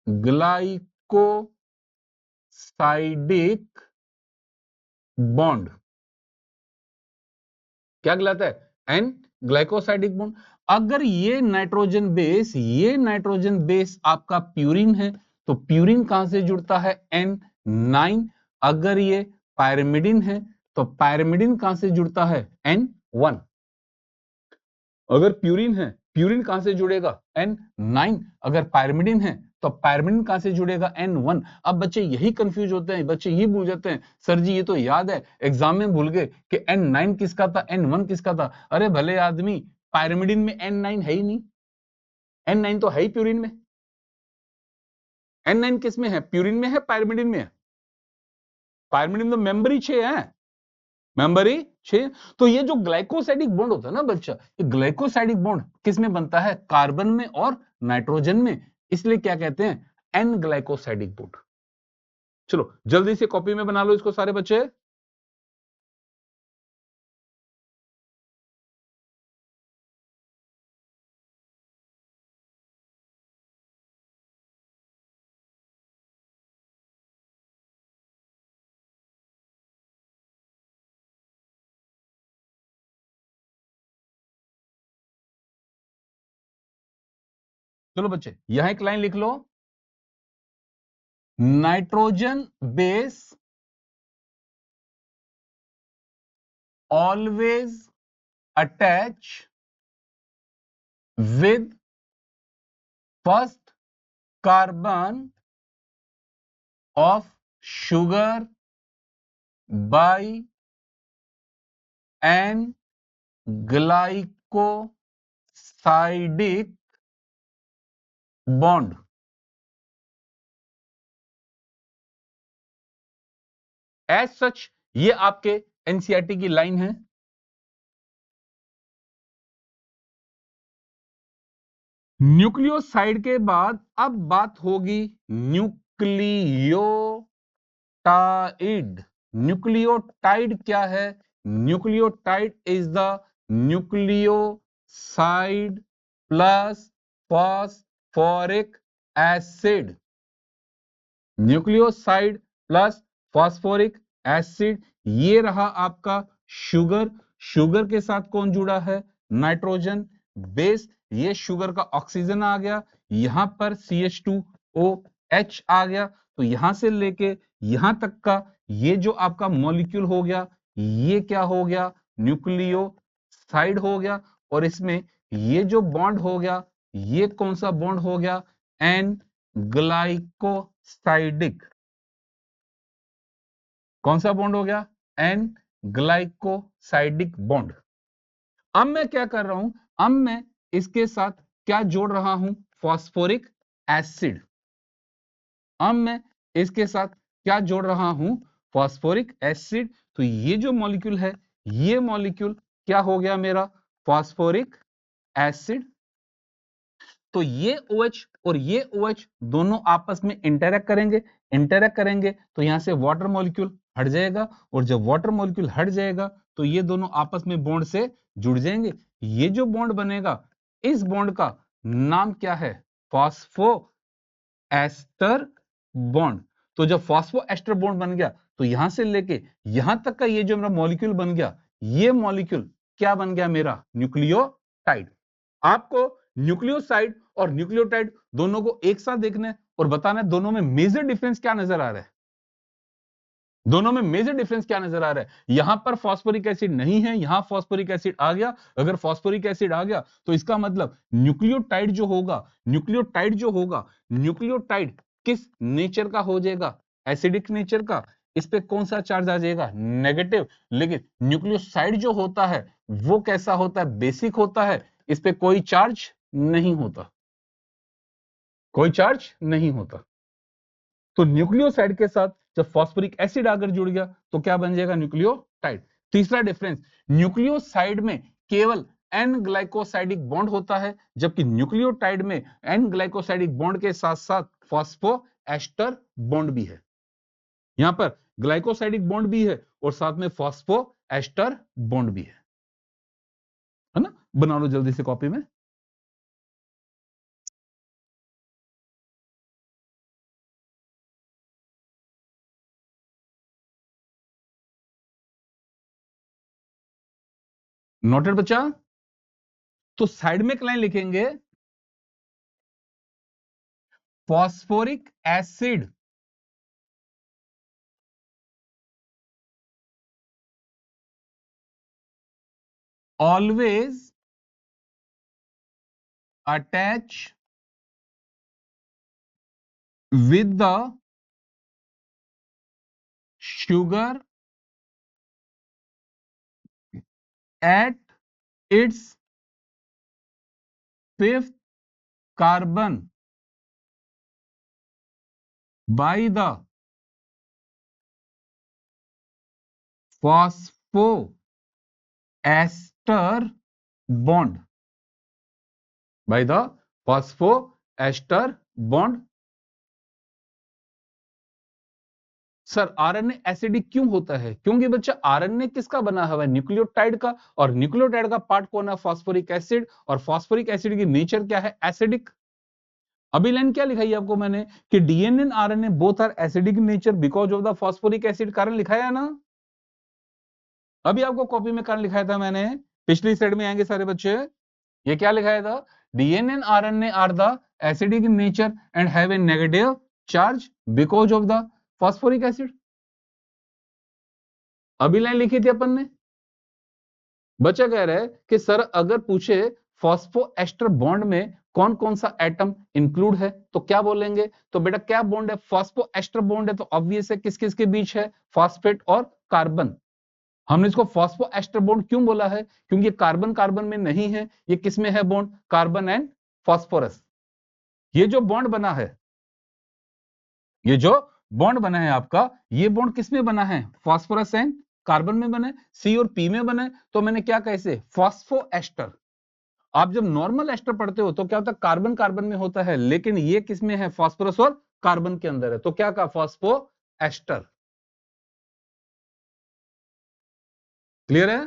ग्लाइकोसाइडिक बॉन्ड। क्या कहलाता है? N glycosidic bond. अगर ये नाइट्रोजन बेस आपका प्यूरिन है तो प्यूरिन कहां से जुड़ता है? N9। अगर ये पायरिमिडिन है तो पायरिमिडिन कहां से जुड़ता है? N1। अगर प्यूरिन कहां से जुड़ेगा? N9। अगर पायरिमिडिन है तो पायरिमिडिन कहां से जुड़ेगा? N1। अब बच्चे यही कंफ्यूज होते हैं, बच्चे ये भूल जाते हैं, सर जी ये तो याद है, एग्जाम में भूल गए कि N9 किसका था, N1 किसका था। अरे भले आदमी, पायरिमिडिन में N9 है ही नहीं। N9 तो है ही प्यूरिन में। N9 किस में है? प्यूरिन में है, पायरिमिडिन में है? पायरिमिडिन तो मेंबर ही 6 है। मेंबर ही 6। तो ये जो ग्लाइकोसाइडिक बॉन्ड होता है ना बच्चा, ये ग्लाइकोसाइडिक बॉन्ड किस में बनता है? कार्बन में और नाइट्रोजन में। इसलिए क्या कहते हैं? N glycosidic bond. चलो जल्दी से कॉपी में बना लो इसको सारे बच्चे। चलो बच्चे यहां एक लाइन लिख लो, nitrogen base always attach with first carbon of sugar by an glycosidic bond. As such ये आपके एनसीईआरटी की लाइन है। न्यूक्लियोसाइड के बाद अब बात होगी न्यूक्लियोटाइड। न्यूक्लियोटाइड क्या है? Nucleotide is the nucleoside plus phosphoric acid. Nucleoside plus phosphoric acid, ये रहा आपका शुगर। शुगर के साथ कौन जुड़ा है? Nitrogen base. ये शुगर का ऑक्सीजन आ गया, यहां पर CH2OH आ गया। तो यहां से लेके यहां तक का ये जो आपका मॉलिक्यूल हो गया, ये क्या हो गया? न्यूक्लियोसाइड हो गया। और इसमें ये जो बॉन्ड हो गया, ये कौन सा बॉन्ड हो गया? N glycosidic. कौन सा बॉन्ड हो गया? N glycosidic bond. अब मैं क्या कर रहा हूं? अब मैं इसके साथ क्या जोड़ रहा हूं? Phosphoric acid. अब मैं इसके साथ क्या जोड़ रहा हूं? Phosphoric acid. तो ये जो मॉलिक्यूल है, ये मॉलिक्यूल क्या हो गया मेरा? Phosphoric acid. तो ये OH और ये OH दोनों आपस में इंटरैक्ट करेंगे। इंटरैक्ट करेंगे तो यहां से वाटर मॉलिक्यूल हट जाएगा, और जब वाटर मॉलिक्यूल हट जाएगा तो ये दोनों आपस में बॉन्ड से जुड़ जाएंगे। ये जो बॉन्ड बनेगा, इस बॉन्ड का नाम क्या है? Phosphoester bond. तो जब फॉस्फो एस्टर बॉन्ड बन गया, तो यहां से लेके यहां तक का ये जो मेरा मॉलिक्यूल बन गया, ये मॉलिक्यूल क्या बन गया मेरा? न्यूक्लियोटाइड। आपको न्यूक्लियोसाइड और न्यूक्लियोटाइड दोनों को एक साथ देखना है और बताना है दोनों में मेजर डिफरेंस क्या नजर आ रहा है। दोनों में मेजर डिफरेंस क्या नजर आ रहा है? यहां पर फॉस्फोरिक एसिड नहीं है, यहां फॉस्फोरिक एसिड आ गया। अगर फॉस्फोरिक एसिड आ गया तो इसका मतलब न्यूक्लियोटाइड जो होगा, न्यूक्लियोटाइड किस नेचर का हो जाएगा? एसिडिक नेचर का। इस पे कौन सा चार्ज आ जाएगा? नेगेटिव। लेकिन न्यूक्लियोसाइड जो होता है वो कैसा होता है? बेसिक होता है। इस पे कोई चार्ज नहीं होता, कोई चार्ज नहीं होता। तो न्यूक्लियोसाइड के साथ जब फॉस्फोरिक एसिड आकर जुड़ गया तो क्या बन जाएगा? न्यूक्लियोटाइड। तीसरा डिफरेंस, न्यूक्लियोसाइड में केवल एन ग्लाइकोसाइडिक बॉन्ड होता है, जबकि न्यूक्लियोटाइड में एन ग्लाइकोसाइडिक बॉन्ड के साथ साथ फॉस्फो एस्टर बॉन्ड भी है। यहां पर ग्लाइकोसाइडिक बॉन्ड भी है और साथ में फॉस्फो एस्टर बॉन्ड भी है ना? बना लो जल्दी से कॉपी में। नोटेड बच्चा? तो साइड में एक लाइन लिखेंगे, phosphoric acid always attach with the sugar at its fifth carbon by the phosphoester bond, by the phosphoester bond। Sir RNA acidic क्यों होता है? क्योंकि बच्चा आरएनए किसका बना हुआ है? न्यूक्लियोटाइड का, और न्यूक्लियोटाइड का पार्ट कौन है? Phosphoric acid. और फॉस्फोरिक एसिड की नेचर क्या है? एसिडिक। अभी लाइन क्या लिखाई है आपको मैंने कि DNA and RNA both are acidic nature because of the phosphoric acid. कारण लिखाया ना? अभी आपको कॉपी में कारण लिखाया था मैंने, पिछली स्लाइड में आएंगे सारे बच्चे। ये क्या लिखाया था? DNA and RNA are the acidic in nature and have a negative charge because of the phosphoric acid. अभी लाइन लिखी थी अपन ने। बच्चा कह रहा है कि सर अगर पूछे फॉस्फोएस्टर बॉन्ड में कौन कौन सा एटम इंक्लूड है तो क्या बोलेंगे? तो बेटा क्या बॉन्ड है? फॉस्फोएस्टर बॉन्ड है, तो ऑब्वियस है किस किस के बीच है? फॉस्फेट और कार्बन। हमने इसको फॉस्फोएस्टर बॉन्ड क्यों बोला है? क्योंकि कार्बन कार्बन में नहीं है, ये किस में है बॉन्ड? Carbon and phosphorus. ये जो बॉन्ड बना है, ये जो बॉन्ड बना है आपका, ये बॉन्ड किस में बना है? फॉस्फोरस एंड कार्बन में बने, सी और पी में बने, तो मैंने क्या कहा इसे? फॉस्फोएस्टर। आप जब नॉर्मल एस्टर पढ़ते हो तो क्या होता है? कार्बन कार्बन में होता है, लेकिन ये किस में है? फॉस्फोरस और कार्बन के अंदर है, तो क्या कहा? फॉस्फोएस्टर। क्लियर है?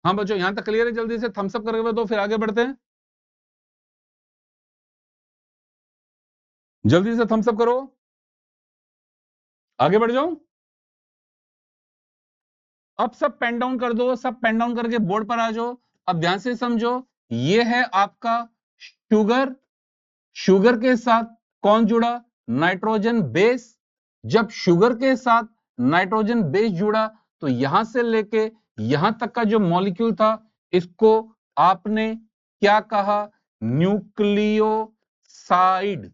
हाँ बच्चों, यहां तक क्लियर है? जल्दी से थम्स अप करके दो, फिर आगे बढ़ते हैं। जल्दी से थम्स अप करो, आगे बढ़ जाओ। अब सब पेन डाउन कर दो, सब पेन डाउन करके बोर्ड पर आ जाओ। अब ध्यान से समझो, ये है आपका शुगर। शुगर के साथ कौन जुड़ा? Nitrogen base. जब शुगर के साथ नाइट्रोजन बेस जुड़ा तो यहां से लेके यहां तक का जो मॉलिक्यूल था, इसको आपने क्या कहा? न्यूक्लियोसाइड।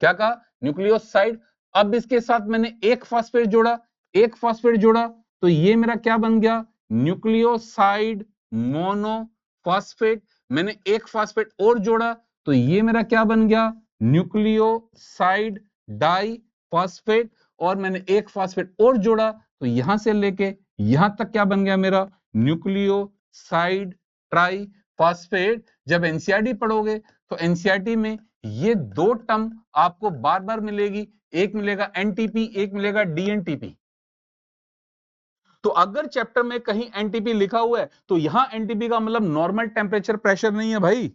क्या कहा? न्यूक्लियोसाइड। अब इसके साथ मैंने एक फास्फेट जोड़ा, एक फास्फेट जोड़ा, तो ये मेरा क्या बन गया? Nucleoside monophosphate. मैंने एक फास्फेट और जोड़ा, तो ये मेरा क्या बन गया? Nucleoside diphosphate. और मैंने एक फास्फेट और जोड़ा, तो यहां से लेके यहां तक क्या बन गया मेरा? Nucleoside try phosphate. जब एनसीईआरटी पढ़ोगे तो एनसीईआरटी में ये दो टर्म आपको बार बार मिलेगी, एक मिलेगा एनटीपी, एक मिलेगा डीएनटीपी। तो अगर चैप्टर में कहीं एनटीपी लिखा हुआ है तो यहां एनटीपी का मतलब नॉर्मल टेम्परेचर प्रेशर नहीं है भाई।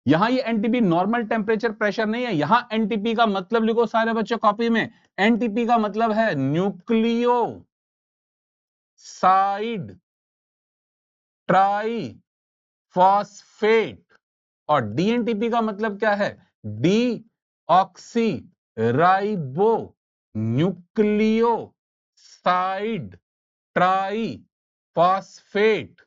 यहां ये एनटीपी नॉर्मल टेम्परेचर प्रेशर नहीं है, यहां एनटीपी का मतलब लिखो सारे बच्चों कॉपी में। एनटीपी का मतलब है न्यूक्लियो साइड ट्राई फॉस्फेट। और डीएनटीपी का मतलब क्या है? Deoxyribonucleoside triphosphate.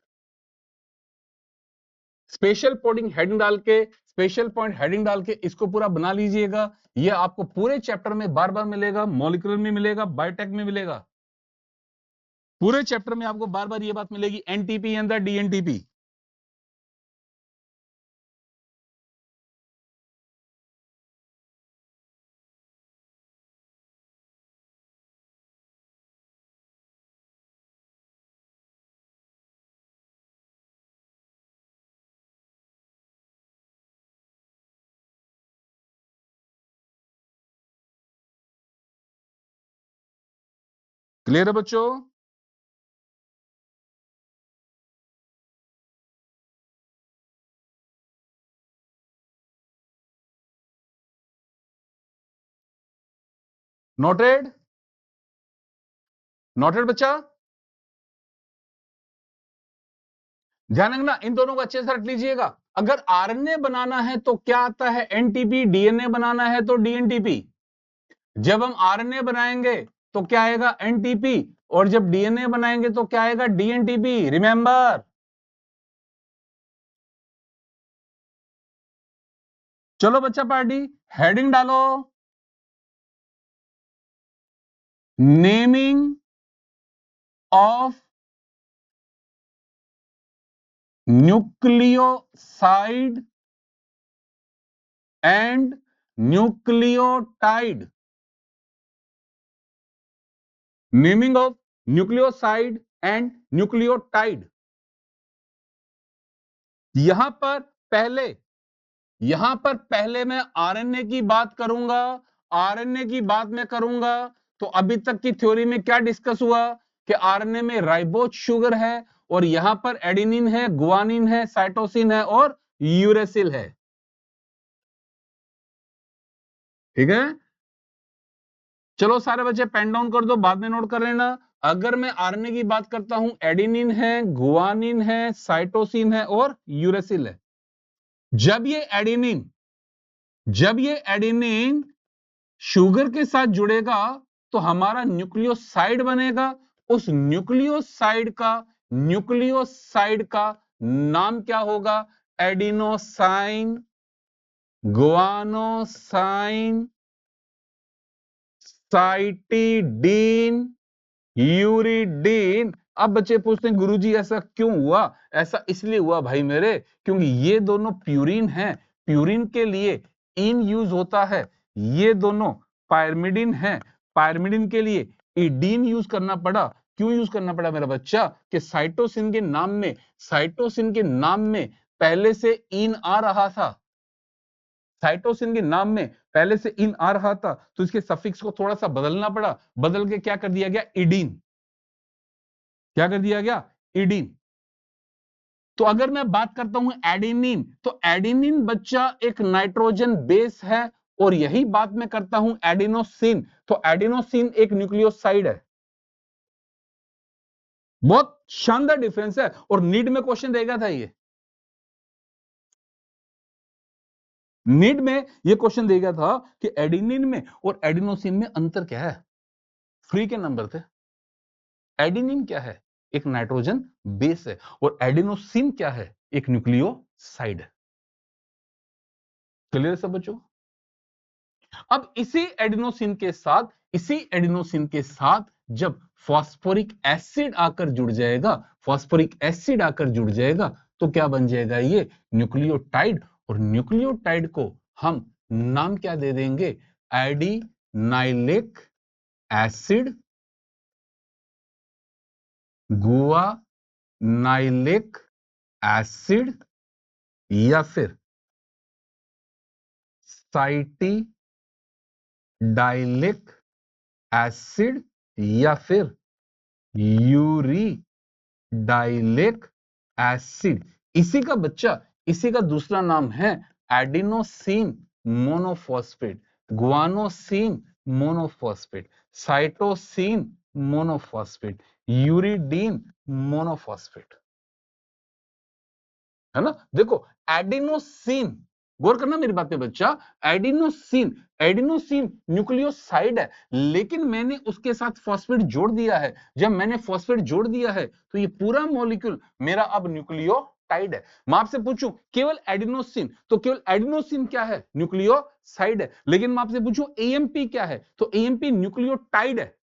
Special pointing heading डाल के, स्पेशल पॉइंट हेडिंग डाल के इसको पूरा बना लीजिएगा। ये आपको पूरे चैप्टर में बार बार मिलेगा, मॉलिक्यूलर में मिलेगा, बायोटेक में मिलेगा, पूरे चैप्टर में आपको बार बार ये बात मिलेगी, एनटीपी एंड द डीएनटीपी। क्लियर है बच्चों? नोटेड? नोटेड बच्चा? ध्यान रखना, इन दोनों को अच्छे से रख लीजिएगा। अगर आरएनए बनाना है तो क्या आता है? एनटीपी। डीएनए बनाना है तो डीएनटीपी। जब हम आरएनए बनाएंगे तो क्या आएगा? एनटीपी। और जब डीएनए बनाएंगे तो क्या आएगा? डीएनटीपी। रिमेंबर। चलो बच्चा पार्टी, हेडिंग डालो, naming of nucleoside and nucleotide. Naming of nucleoside and nucleotide. यहां पर पहले, यहां पर पहले मैं आरएनए की बात करूंगा। आरएनए की बात मैं करूंगा तो अभी तक की थ्योरी में क्या डिस्कस हुआ कि आरएनए में राइबोज शुगर है, और यहां पर एडेनिन है, गुआनिन है, साइटोसिन है और यूरेसिल है। ठीक है? चलो सारे बच्चे पेन डाउन कर दो, बाद में नोट कर लेना। अगर मैं आरएनए की बात करता हूं, एडेनिन है, गुआनिन है, साइटोसिन है और यूरेसिल है। जब ये एडेनिन शुगर के साथ जुड़ेगा तो हमारा न्यूक्लियोसाइड बनेगा, उस न्यूक्लियोसाइड का नाम क्या होगा? Adenosine, गुआनोसाइन, cytidine, uridine. अब बच्चे पूछते हैं गुरुजी ऐसा क्यों हुआ? ऐसा इसलिए हुआ भाई मेरे, क्योंकि ये दोनों प्यूरिन हैं, प्यूरिन के लिए इन यूज होता है, ये दोनों पायरमिडिन हैं, पायरमिडिन के लिए इडीन यूज करना पड़ा। क्यों यूज करना पड़ा मेरा बच्चा? कि साइटोसिन के नाम में पहले से इन आ रहा था, साइटोसिन के नाम में पहले से इन आ रहा था, तो इसके सफिक्स को थोड़ा सा बदलना पड़ा, बदल के क्या कर दिया गया? इडीन। क्या कर दिया गया? इडीन। तो अगर मैं बात करता हूं एडेनिन, तो एडेनिन बच्चा एक नाइट्रोजन बेस है, और यही बात मैं करता हूं एडिनोसिन, तो एडिनोसिन एक न्यूक्लियोसाइड है। बहुत शानदार डिफरेंस है, और नीट में क्वेश्चन देगा था ये, नीट में ये क्वेश्चन देगा था कि एडेनिन में और एडिनोसिन में अंतर क्या है। फ्री के नंबर थे। एडेनिन क्या है? एक नाइट्रोजन बेस है, और एडिनोसिन क्या है? एक न्यूक्लियोसाइड है। क्लियर सब बच्चों? अब इसी एडिनोसिन के साथ जब फॉस्फोरिक एसिड आकर जुड़ जाएगा, फॉस्फोरिक एसिड आकर जुड़ जाएगा, तो क्या बन जाएगा? ये न्यूक्लियोटाइड, और न्यूक्लियोटाइड को हम नाम क्या दे देंगे? एडिनाइलिक एसिड, गुआनाइलिक एसिड, या फिर साइटिडाइलिक एसिड, या फिर यूरिडाइलिक एसिड। इसी का दूसरा नाम है adenosine monophosphate, guanosine monophosphate, cytosine monophosphate, uridine monophosphate. है ना? देखो एडिनोसिन, गौर करना मेरी बात पे बच्चा, एडिनोसिन न्यूक्लियोसाइड है, लेकिन मैंने उसके साथ फॉस्फेट जोड़ दिया है। जब मैंने फॉस्फेट जोड़ दिया है, तो ये पूरा मॉलिक्यूल मेरा अब न्यूक्लियोटाइड है। मैं आपसे पूछूं केवल एडिनोसिन, तो केवल एडिनोसिन क्या है? न्यूक्लियोसाइड है। लेकिन मैं आपसे पूछूं एएमपी क्या है? तो एएमपी न्यूक्लियोटाइड है।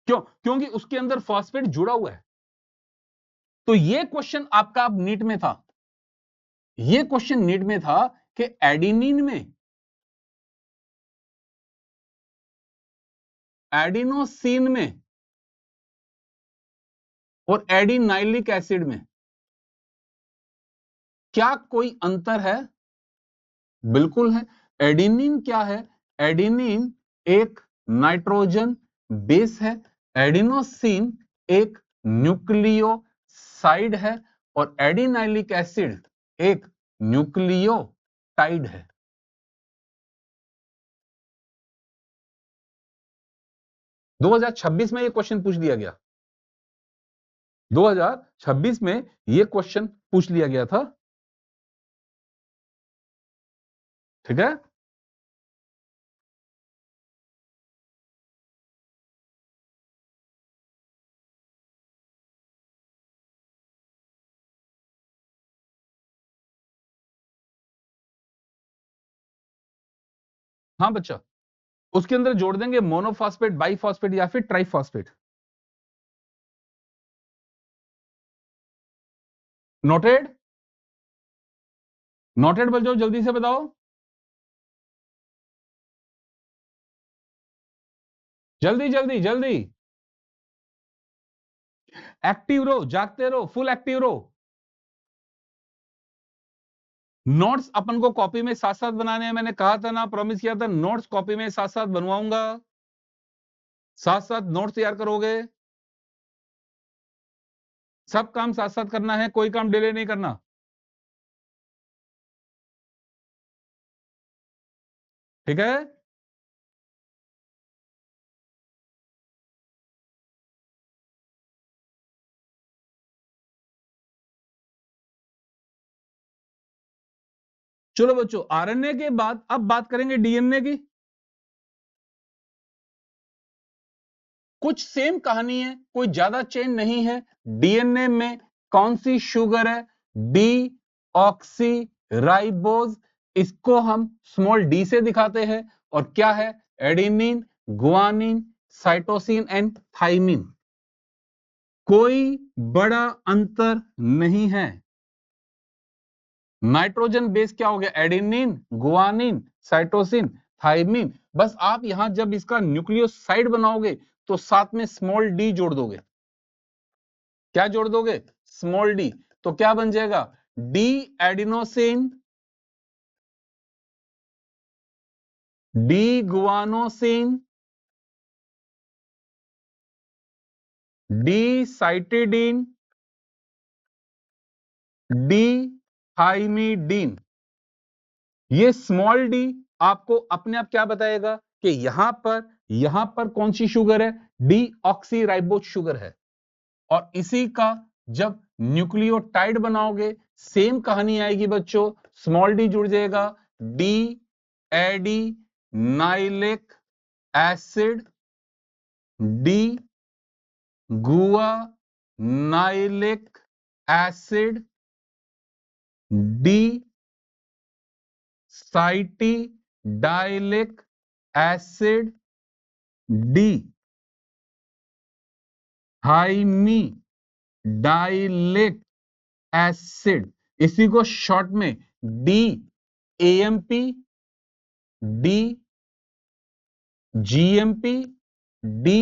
क्यों? क्योंकि उसके अंदर फॉस्फेट जुड़ा हुआ है। तो ये क्वेश्चन आपका अब नीट में था, ये क्वेश्चन नीट में था कि एडिनिन में, एडिनोसिन में और एडिनाइलिक एसिड में क्या कोई अंतर है? बिल्कुल है। एडिनिन क्या है? एडिनिन एक नाइट्रोजन बेस है, एडिनोसिन एक न्यूक्लियोसाइड है, और एडिनाइलिक एसिड एक न्यूक्लियोटाइड है। 2026 में यह क्वेश्चन पूछ दिया गया, 2026 में यह क्वेश्चन पूछ लिया गया था। ठीक है? हाँ बच्चा, उसके अंदर जोड़ देंगे मोनोफॉस्फेट, बाइफॉस्फेट, या फिर ट्राइफॉस्फेट। नोटेड? नोटेड बोल जाओ, जल्दी से बताओ, जल्दी जल्दी जल्दी। एक्टिव रहो, जागते रहो, फुल एक्टिव रहो। नोट्स अपन को कॉपी में साथ साथ बनाने हैं, मैंने कहा था ना, प्रॉमिस किया था, नोट्स कॉपी में साथ साथ बनवाऊंगा, साथ साथ नोट्स तैयार करोगे। सब काम साथ साथ करना है, कोई काम डिले नहीं करना। ठीक है? चलो बच्चों, आरएनए के बाद अब बात करेंगे डीएनए की। कुछ सेम कहानी है, कोई ज्यादा चेंज नहीं है। डीएनए में कौन सी शुगर है? D oxy ribose. इसको हम स्मॉल डी से दिखाते हैं। और क्या है? Adenine, guanine, cytosine and thymine. कोई बड़ा अंतर नहीं है। नाइट्रोजन बेस क्या हो गया? Adenine, guanine, cytosine, thymine. बस आप यहां जब इसका न्यूक्लियोसाइड बनाओगे तो साथ में स्मॉल डी जोड़ दोगे। क्या जोड़ दोगे? Small D. तो क्या बन जाएगा? D adenosine, D guanosine, D cytidine, D thymidine. ये स्मॉल डी आपको अपने आप क्या बताएगा कि यहां पर कौन सी शुगर है? डी ऑक्सी राइबोज शुगर है। और इसी का जब न्यूक्लियोटाइड बनाओगे सेम कहानी आएगी बच्चों। स्मॉल डी जुड़ जाएगा, डी एडी नाइलिक एसिड, डी गुआ नाइलिक acid, D साइटी डाइलिक acid, D हाइमी डाइलिक acid. इसी को शॉर्ट में D AMP, D GMP, D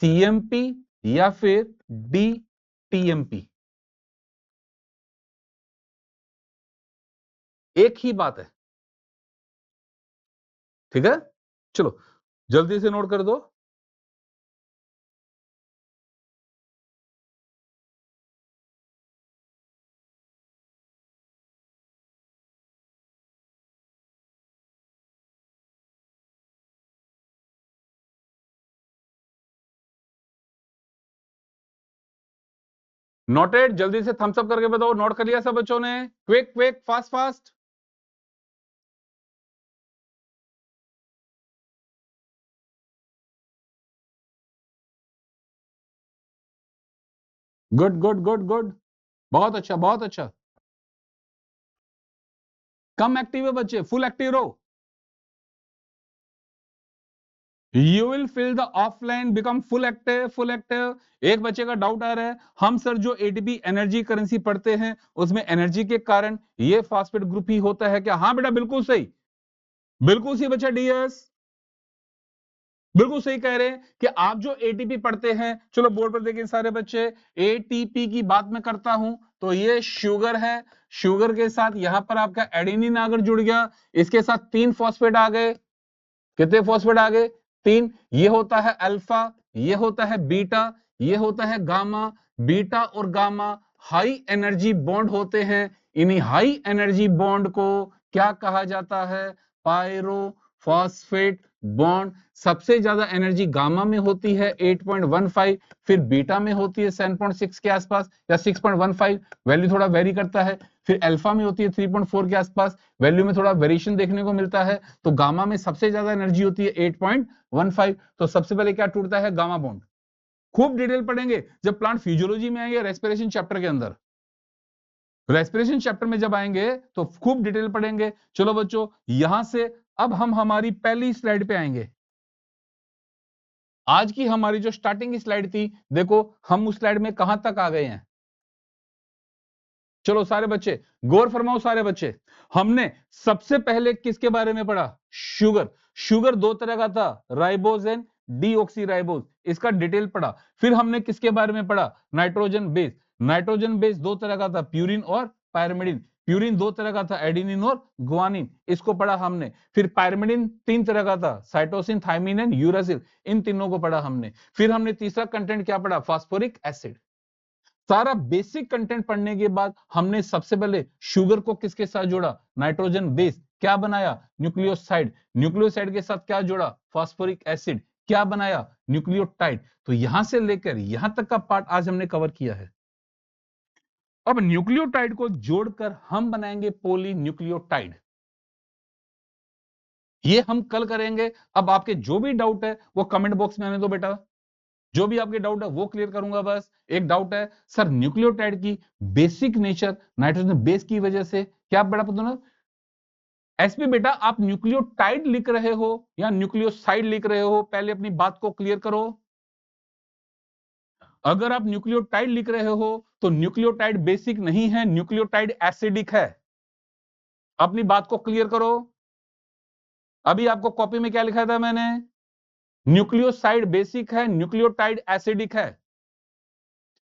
CMP या फिर डी टीएमपी। एक ही बात है। ठीक है, चलो जल्दी से नोट कर दो। नोटेड, जल्दी से थम्स अप करके बताओ। नोट कर लिया सब बच्चों ने? Quick quick, fast fast. Good good good good, बहुत अच्छा बहुत अच्छा। कम एक्टिव है बच्चे, फुल एक्टिव रहो। You will fill the offline, become full active full active. एक बच्चे का डाउट आ रहा है, हम सर जो एटीपी एनर्जी करेंसी पढ़ते हैं उसमें एनर्जी के कारण ये फास्फेट ग्रुप ही होता है क्या? हाँ बेटा बिल्कुल सही, बिल्कुल सही बच्चा डीएस, बिल्कुल सही कह रहे हैं कि आप जो एटीपी पढ़ते हैं। चलो बोर्ड पर देखिए सारे बच्चे, एटीपी की बात मैं करता हूं तो ये शुगर है। शुगर के साथ यहां पर आपका एडेनिन अगर जुड़ गया, इसके साथ 3 फॉस्फेट आ गए। कितने फॉस्फेट आ गए? 3। ये होता है अल्फा, ये होता है बीटा, ये होता है गामा। बीटा और गामा हाई एनर्जी बॉन्ड होते हैं। इन्हीं हाई एनर्जी बॉन्ड को क्या कहा जाता है? Pyrophosphate bond. सबसे ज्यादा एनर्जी गामा में होती है 8.15, फिर बीटा में होती है 7.6 के आसपास या 6.15, वैल्यू थोड़ा वेरी करता है। फिर अल्फा में होती है 3.4 के आसपास, वैल्यू में थोड़ा वेरिएशन देखने को मिलता है। तो गामा में सबसे ज्यादा एनर्जी होती है 8.15। तो सबसे पहले क्या टूटता है? Gamma bond. खूब डिटेल पढ़ेंगे जब प्लांट फिजियोलॉजी में आएंगे, रेस्पिरेशन चैप्टर के अंदर। रेस्पिरेशन चैप्टर में जब आएंगे तो खूब डिटेल पढ़ेंगे। चलो बच्चों, यहां से अब हम हमारी पहली स्लाइड पे आएंगे। आज की हमारी जो स्टार्टिंग की स्लाइड थी, देखो हम उस स्लाइड में कहां तक आ गए हैं। चलो सारे बच्चे गौर फरमाओ। सारे बच्चे, हमने सबसे पहले किसके बारे में पढ़ा? शुगर। शुगर दो तरह का था, राइबोज एंड डीऑक्सी राइबोज, इसका डिटेल पढ़ा। फिर हमने किसके बारे में पढ़ा? Nitrogen base. नाइट्रोजन बेस दो तरह का था, प्यूरिन और पायरिमिडिन। प्यूरिन दो तरह का था, एडेनिन और गुआनिन, इसको पढ़ा हमने। फिर पायरिमिडिन 3 तरह का था, साइटोसिन, थाइमिन एंड यूरासिल, इन तीनों को पढ़ा हमने। फिर हमने तीसरा कंटेंट क्या पढ़ा? Phosphoric acid. सारा बेसिक कंटेंट पढ़ने के बाद हमने सबसे पहले शुगर को किसके साथ जोड़ा? Nitrogen base. क्या बनाया? न्यूक्लियोसाइड। न्यूक्लियोसाइड के साथ क्या जोड़ा? Phosphoric acid. क्या बनाया? न्यूक्लियोटाइड। तो यहां से लेकर यहां तक का पार्ट आज हमने कवर किया है। अब न्यूक्लियोटाइड को जोड़कर हम बनाएंगे पॉली न्यूक्लियोटाइड। ये हम कल करेंगे। अब आपके जो भी डाउट है वो कमेंट बॉक्स में आने दो बेटा। जो भी आपके डाउट है वो क्लियर करूंगा। बस एक डाउट है सर, न्यूक्लियोटाइड की बेसिक नेचर नाइट्रोजन बेस की वजह से क्या बड़ा पता ना एसपी बेटा, आप न्यूक्लियोटाइड लिख रहे हो या न्यूक्लियोसाइड लिख रहे हो, पहले अपनी बात को क्लियर करो। अगर आप न्यूक्लियोटाइड लिख रहे हो तो न्यूक्लियोटाइड बेसिक नहीं है, न्यूक्लियोटाइड एसिडिक है। अपनी बात को क्लियर करो। अभी आपको कॉपी में क्या लिखा था मैंने? न्यूक्लियोसाइड बेसिक है, न्यूक्लियोटाइड एसिडिक है।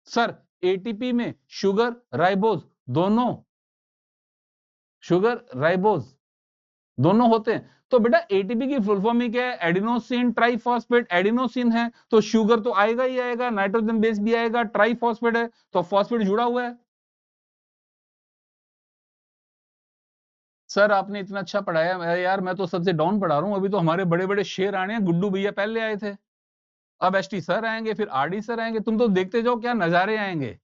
सर एटीपी में शुगर राइबोज दोनों, शुगर राइबोज दोनों होते हैं। तो बेटा एटीपी की फुल फॉर्म में क्या है? Adenosine triphosphate. एडिनोसिन है तो शुगर तो आएगा ही आएगा, नाइट्रोजन बेस भी आएगा, ट्राइफॉस्फेट है तो फॉस्फेट जुड़ा हुआ है। सर आपने इतना अच्छा पढ़ाया यार, मैं तो सबसे डाउन पढ़ा रहा हूं। अभी तो हमारे बड़े बड़े शेर आने हैं, गुड्डू भैया पहले आए थे, अब एसटी सर आएंगे, फिर आरडी सर आएंगे। तुम तो देखते जाओ क्या नजारे आएंगे।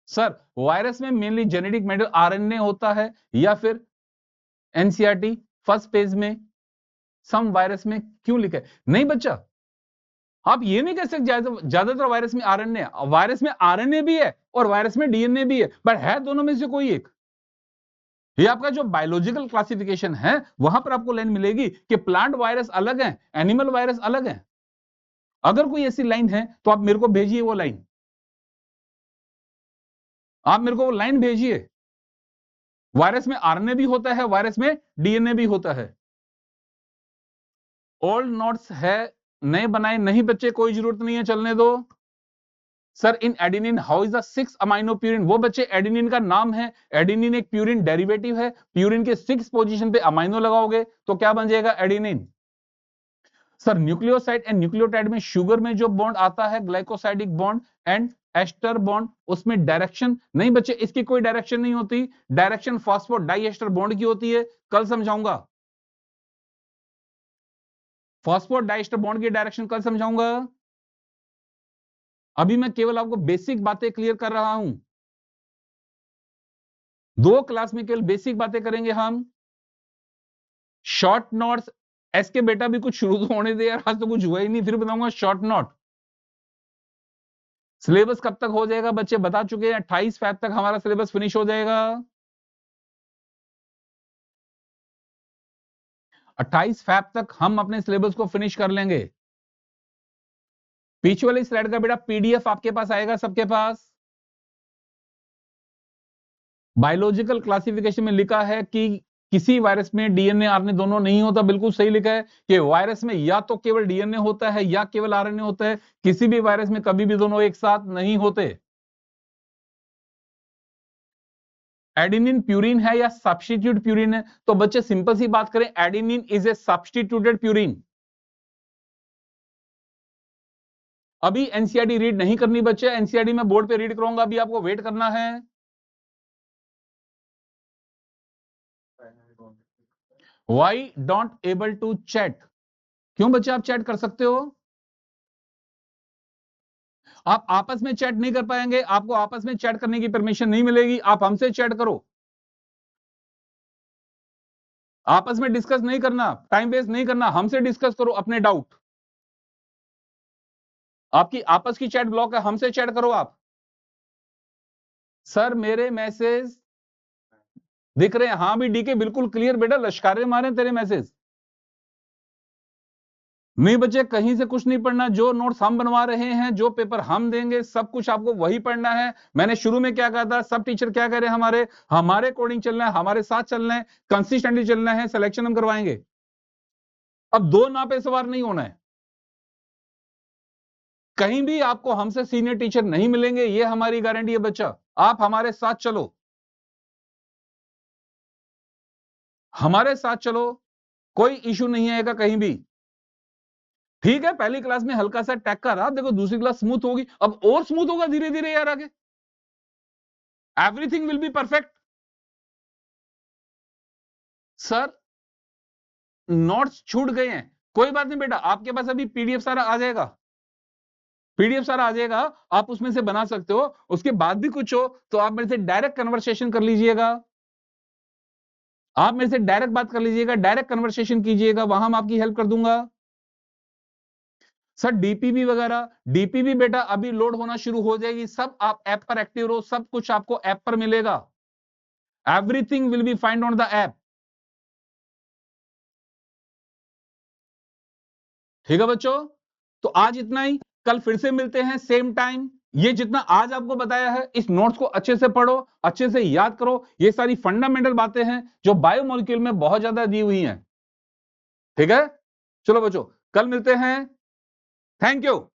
सर वायरस में मेनली जेनेटिक मेटेरियल आरएनए होता है या फिर एनसीईआरटी फर्स्ट पेज में सम वायरस में क्यों लिखा है? नहीं बच्चा, आप ये नहीं कह सकते ज्यादातर वायरस में आरएनए, वायरस में आरएनए भी है और वायरस में डीएनए भी है, बट है दोनों में से कोई एक। ये आपका जो बायोलॉजिकल क्लासिफिकेशन है वहां पर आपको लाइन मिलेगी कि प्लांट वायरस अलग है, एनिमल वायरस अलग है। अगर कोई ऐसी लाइन है तो आप मेरे को भेजिए वो लाइन, आप मेरे को वो लाइन भेजिए। वायरस में आरएनए भी होता है, वायरस में डीएनए भी होता है। ओल्ड नोट्स है, नए बनाए नहीं बच्चे, कोई जरूरत नहीं है, चलने दो। Sir in adenine how is the 6 amino purine? वो बच्चे एडेनिन का नाम है, एडेनिन एक प्यूरिन डेरिवेटिव है, प्यूरिन के 6 पोजीशन पे अमाइनो लगाओगे तो क्या बन जाएगा? Adenine. Sir nucleoside and nucleotide में शुगर में जो बॉन्ड आता है glycosidic bond and ester bond, उसमें डायरेक्शन नहीं बच्चे, इसकी कोई डायरेक्शन नहीं होती। डायरेक्शन फॉस्फोर डाइएस्टर बॉन्ड की होती है, कल समझाऊंगा। फॉस्फोर डाइएस्टर बॉन्ड की डायरेक्शन कल समझाऊंगा। अभी मैं केवल आपको बेसिक बातें क्लियर कर रहा हूं। 2 क्लास में केवल बेसिक बातें करेंगे हम। शॉर्ट नोट्स एस के बेटा भी कुछ शुरू तो होने दे यार, आज तो कुछ हुआ ही नहीं, फिर बताऊंगा शॉर्ट नोट। सिलेबस कब तक हो जाएगा बच्चे बता चुके हैं, 28 फैब तक हमारा सिलेबस फिनिश हो जाएगा। 28 फैब तक हम अपने सिलेबस को फिनिश कर लेंगे। पीछे वाली स्लाइड का बेटा पीडीएफ आपके पास आएगा, सबके पास। बायोलॉजिकल क्लासिफिकेशन में लिखा है कि किसी वायरस में डीएनए आरएनए दोनों नहीं होता, बिल्कुल सही लिखा है कि वायरस में या तो केवल डीएनए होता है या केवल आरएनए होता है, किसी भी वायरस में कभी भी दोनों एक साथ नहीं होते। एडेनिन प्यूरिन है या सब्स्टिट्यूट प्यूरिन है? तो बच्चे सिंपल सी बात करें, adenine is a substituted purine. अभी एनसीईआरटी रीड नहीं करनी बच्चे, एनसीईआरटी में बोर्ड पे रीड कराऊंगा, अभी आपको वेट करना है। Why don't able to chat? क्यों बच्चे आप चैट कर सकते हो, आप आपस में चैट नहीं कर पाएंगे, आपको आपस में चैट करने की परमिशन नहीं मिलेगी, आप हमसे चैट करो। आपस में डिस्कस नहीं करना, टाइम वेस्ट नहीं करना, हमसे डिस्कस करो अपने डाउट। आपकी आपस की चैट ब्लॉक है, हमसे चैट करो आप। सर मेरे मैसेज दिख रहे हैं? हाँ भी डीके बिल्कुल क्लियर बेटा, लश्कारे मारे तेरे मैसेज। नहीं बच्चे कहीं से कुछ नहीं पढ़ना, जो नोट्स हम बनवा रहे हैं, जो पेपर हम देंगे, सब कुछ आपको वही पढ़ना है। मैंने शुरू में क्या कहा था, सब टीचर क्या कह रहे हैं, हमारे अकॉर्डिंग चलना है, हमारे साथ चलना है, कंसिस्टेंटली चलना है, सिलेक्शन हम करवाएंगे। अब दो ना पे सवार नहीं होना है। कहीं भी आपको हमसे सीनियर टीचर नहीं मिलेंगे, ये हमारी गारंटी है बच्चा। आप हमारे साथ चलो, हमारे साथ चलो, कोई इशू नहीं आएगा कहीं भी। ठीक है पहली क्लास में हल्का सा टैक का रहा, देखो दूसरी क्लास स्मूथ होगी, अब और स्मूथ होगा धीरे धीरे यार आगे, everything will be perfect. Sir notes छूट गए हैं, कोई बात नहीं बेटा, आपके पास अभी पीडीएफ सारा आ जाएगा, पीडीएफ सारा आ जाएगा, आप उसमें से बना सकते हो। उसके बाद भी कुछ हो तो आप मेरे से डायरेक्ट कन्वर्सेशन कर लीजिएगा, आप मेरे से डायरेक्ट बात कर लीजिएगा, डायरेक्ट कन्वर्सेशन कीजिएगा, वहां मैं आपकी हेल्प कर दूंगा। सर डीपीबी वगैरह, डीपीबी बेटा अभी लोड होना शुरू हो जाएगी, सब आप ऐप पर एक्टिव रहो, सब कुछ आपको ऐप पर मिलेगा, everything will be find on the app. ठीक है बच्चों, तो आज इतना ही, कल फिर से मिलते हैं सेम टाइम। ये जितना आज आपको बताया है इस नोट्स को अच्छे से पढ़ो, अच्छे से याद करो, ये सारी फंडामेंटल बातें हैं जो बायोमोलिक्यूल में बहुत ज्यादा दी हुई हैं। ठीक है, चलो बच्चों कल मिलते हैं, थैंक यू।